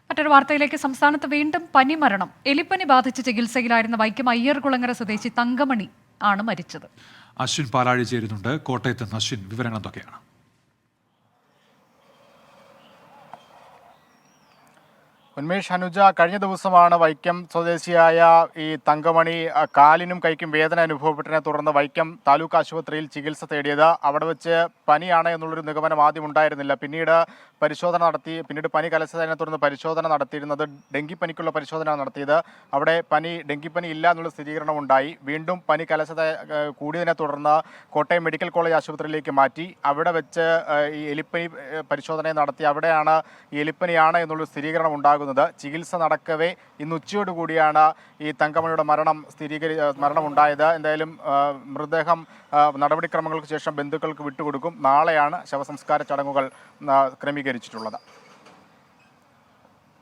മറ്റൊരു വാർത്തയിലേക്ക്. സംസ്ഥാനത്ത് വീണ്ടും പനിമരണം. എലിപ്പനി ബാധിച്ച് ചികിത്സയിലായിരുന്ന വൈക്കം അയ്യർകുളങ്ങര സ്വദേശി തങ്കമണി ആണ് മരിച്ചത്. അശ്വിൻ പാലാഴി ചേരുന്നുണ്ട് കോട്ടയത്ത് നിന്ന്. അശ്വിൻ, വിവരങ്ങൾ എന്തൊക്കെയാണ്? ഉന്മേഷ്, അനുജ, കഴിഞ്ഞ ദിവസമാണ് വൈക്കം സ്വദേശിയായ ഈ തങ്കമണി കാലിനും കൈക്കും വേദന അനുഭവപ്പെട്ടതിനെ തുടർന്ന് വൈക്കം താലൂക്ക് ആശുപത്രിയിൽ ചികിത്സ തേടിയത്. അവിടെ വെച്ച് പനിയാണ് എന്നുള്ളൊരു നിഗമനം ആദ്യം ഉണ്ടായിരുന്നില്ല. പിന്നീട് പരിശോധന നടത്തി. പിന്നീട് പനി കലശതിനെ തുടർന്ന് പരിശോധന നടത്തിയിരുന്നത് ഡെങ്കിപ്പനിക്കുള്ള പരിശോധന നടത്തിയത്. അവിടെ ഡെങ്കിപ്പനി ഇല്ല എന്നുള്ള സ്ഥിരീകരണം ഉണ്ടായി. വീണ്ടും പനി കലശത കൂടിയതിനെ തുടർന്ന് കോട്ടയം മെഡിക്കൽ കോളേജ് ആശുപത്രിയിലേക്ക് മാറ്റി. അവിടെ വെച്ച് ഈ എലിപ്പനി പരിശോധന നടത്തി. അവിടെയാണ് ഈ എലിപ്പനിയാണ് എന്നുള്ളൊരു സ്ഥിരീകരണം ഉണ്ടാകുന്നത്. ചികിത്സ നടക്കവേ ഇന്ന് ഉച്ചയോടുകൂടിയാണ് ഈ തങ്കമണിയുടെ മരണമുണ്ടായത്. എന്തായാലും മൃതദേഹം നടപടിക്രമങ്ങൾക്ക് ശേഷം ബന്ധുക്കൾക്ക് വിട്ടുകൊടുക്കും. നാളെയാണ് ശവസംസ്കാര ചടങ്ങുകൾ ക്രമീകരിച്ചിട്ടുള്ളത്.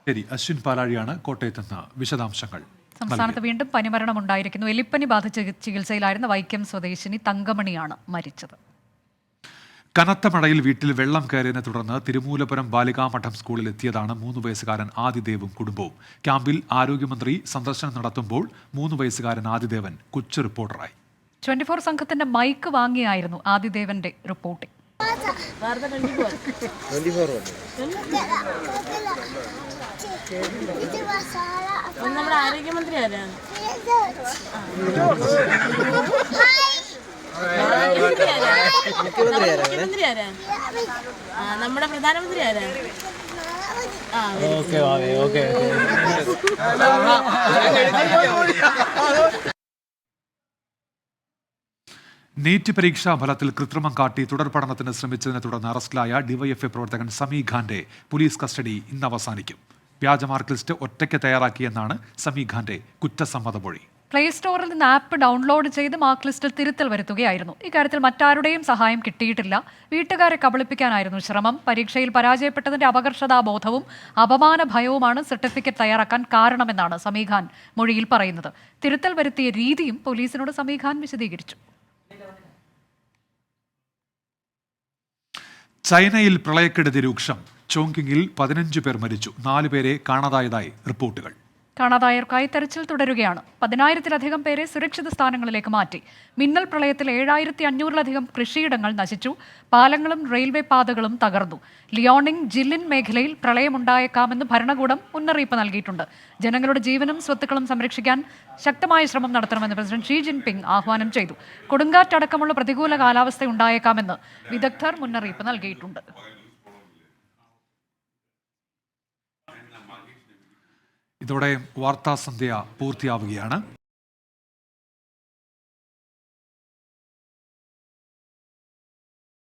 ശരി, അശ്വിൻ പാലാഴിയാണ് കോട്ടയത്ത് നിന്ന് വിശദാംശങ്ങൾ. സംസ്ഥാനത്ത് വീണ്ടും പനിമരണം ഉണ്ടായിരിക്കുന്നു. എലിപ്പനി ബാധിച്ച് ചികിത്സയിലായിരുന്ന വൈക്കം സ്വദേശിനി തങ്കമണിയാണ് മരിച്ചത്. കനത്ത മഴയിൽ വീട്ടിൽ വെള്ളം കയറിയതിനെ തുടർന്ന് തിരുമൂലപുരം ബാലികാമഠം സ്കൂളിൽ എത്തിയതാണ് 3 വയസ്സുകാരൻ ആദിദേവും കുടുംബവും. ക്യാമ്പിൽ ആരോഗ്യമന്ത്രി സന്ദർശനം നടത്തുമ്പോൾ 3 വയസ്സുകാരൻ ആദിദേവൻ കൊച്ചു റിപ്പോർട്ടറായി. 24 സംഘത്തിന്റെ മൈക്ക് വാങ്ങിയായിരുന്നു ആദിദേവന്റെ റിപ്പോർട്ടിംഗ്. നമ്മുടെ ആരോഗ്യമന്ത്രി ആരാണ്? മുഖ്യമന്ത്രി ആരാ? നമ്മുടെ പ്രധാനമന്ത്രി ആരാ? നീറ്റ് പരീക്ഷാ ഫലത്തിൽ കൃത്രിമം കാട്ടി തുടർ പഠനത്തിന് ശ്രമിച്ചതിനെ തുടർന്ന് അറസ്റ്റിലായ ഡിവൈഎഫ്ഐ പ്രവർത്തകൻ സമി ഖാന്റെ പോലീസ് കസ്റ്റഡി ഇന്ന് അവസാനിക്കും. വ്യാജ മാർക്ക് ലിസ്റ്റ് ഒറ്റയ്ക്ക് തയ്യാറാക്കിയെന്നാണ് സമി ഖാന്റെ കുറ്റസമ്മത മൊഴി. പ്ലേ സ്റ്റോറിൽ നിന്ന് ആപ്പ് ഡൗൺലോഡ് ചെയ്ത് മാർക്ക് ലിസ്റ്റിൽ തിരുത്തൽ വരുത്തുകയായിരുന്നു. ഇക്കാര്യത്തിൽ മറ്റാരുടെയും സഹായം കിട്ടിയിട്ടില്ല. വീട്ടുകാരെ കബളിപ്പിക്കാനായിരുന്നു ശ്രമം. പരീക്ഷയിൽ പരാജയപ്പെട്ടതിന്റെ അപകർഷതാബോധവും അപമാന ഭയവുമാണ് സർട്ടിഫിക്കറ്റ് തയ്യാറാക്കാൻ കാരണമെന്നാണ് സമീഖാൻ മൊഴിയിൽ പറയുന്നത്. തിരുത്തൽ വരുത്തിയ രീതിയും പോലീസിനോട് സമീഖാൻ വിശദീകരിച്ചു. ചൈനയിൽ പ്രളയക്കെടുതി രൂക്ഷം. ചോങ്കിങ്ങിൽ 15 പേർ മരിച്ചു, 4 പേരെ കാണാതായതായി റിപ്പോർട്ടുകൾ. കാണാതായവർക്കായി തെരച്ചിൽ തുടരുകയാണ്. 10,000-ലധികം പേരെ സുരക്ഷിത സ്ഥാനങ്ങളിലേക്ക് മാറ്റി. മിന്നൽ പ്രളയത്തിൽ 7,500-ലധികം കൃഷിയിടങ്ങൾ നശിച്ചു. പാലങ്ങളും റെയിൽവേ പാതകളും തകർന്നു. ലിയോണിംഗ്, ജില്ലിൻ മേഖലയിൽ പ്രളയമുണ്ടായേക്കാമെന്ന് ഭരണകൂടം മുന്നറിയിപ്പ് നൽകിയിട്ടുണ്ട്. ജനങ്ങളുടെ ജീവനും സ്വത്തുക്കളും സംരക്ഷിക്കാൻ ശക്തമായ ശ്രമം നടത്തണമെന്ന് പ്രസിഡന്റ് ഷീ ജിൻപിങ് ആഹ്വാനം ചെയ്തു. കൊടുങ്കാറ്റടക്കമുള്ള പ്രതികൂല കാലാവസ്ഥ ഉണ്ടായേക്കാമെന്ന് വിദഗ്ധർ മുന്നറിയിപ്പ് നൽകിയിട്ടുണ്ട്. ഇതോടെ വാർത്താസന്ധ്യ പൂർത്തിയാവുകയാണ്.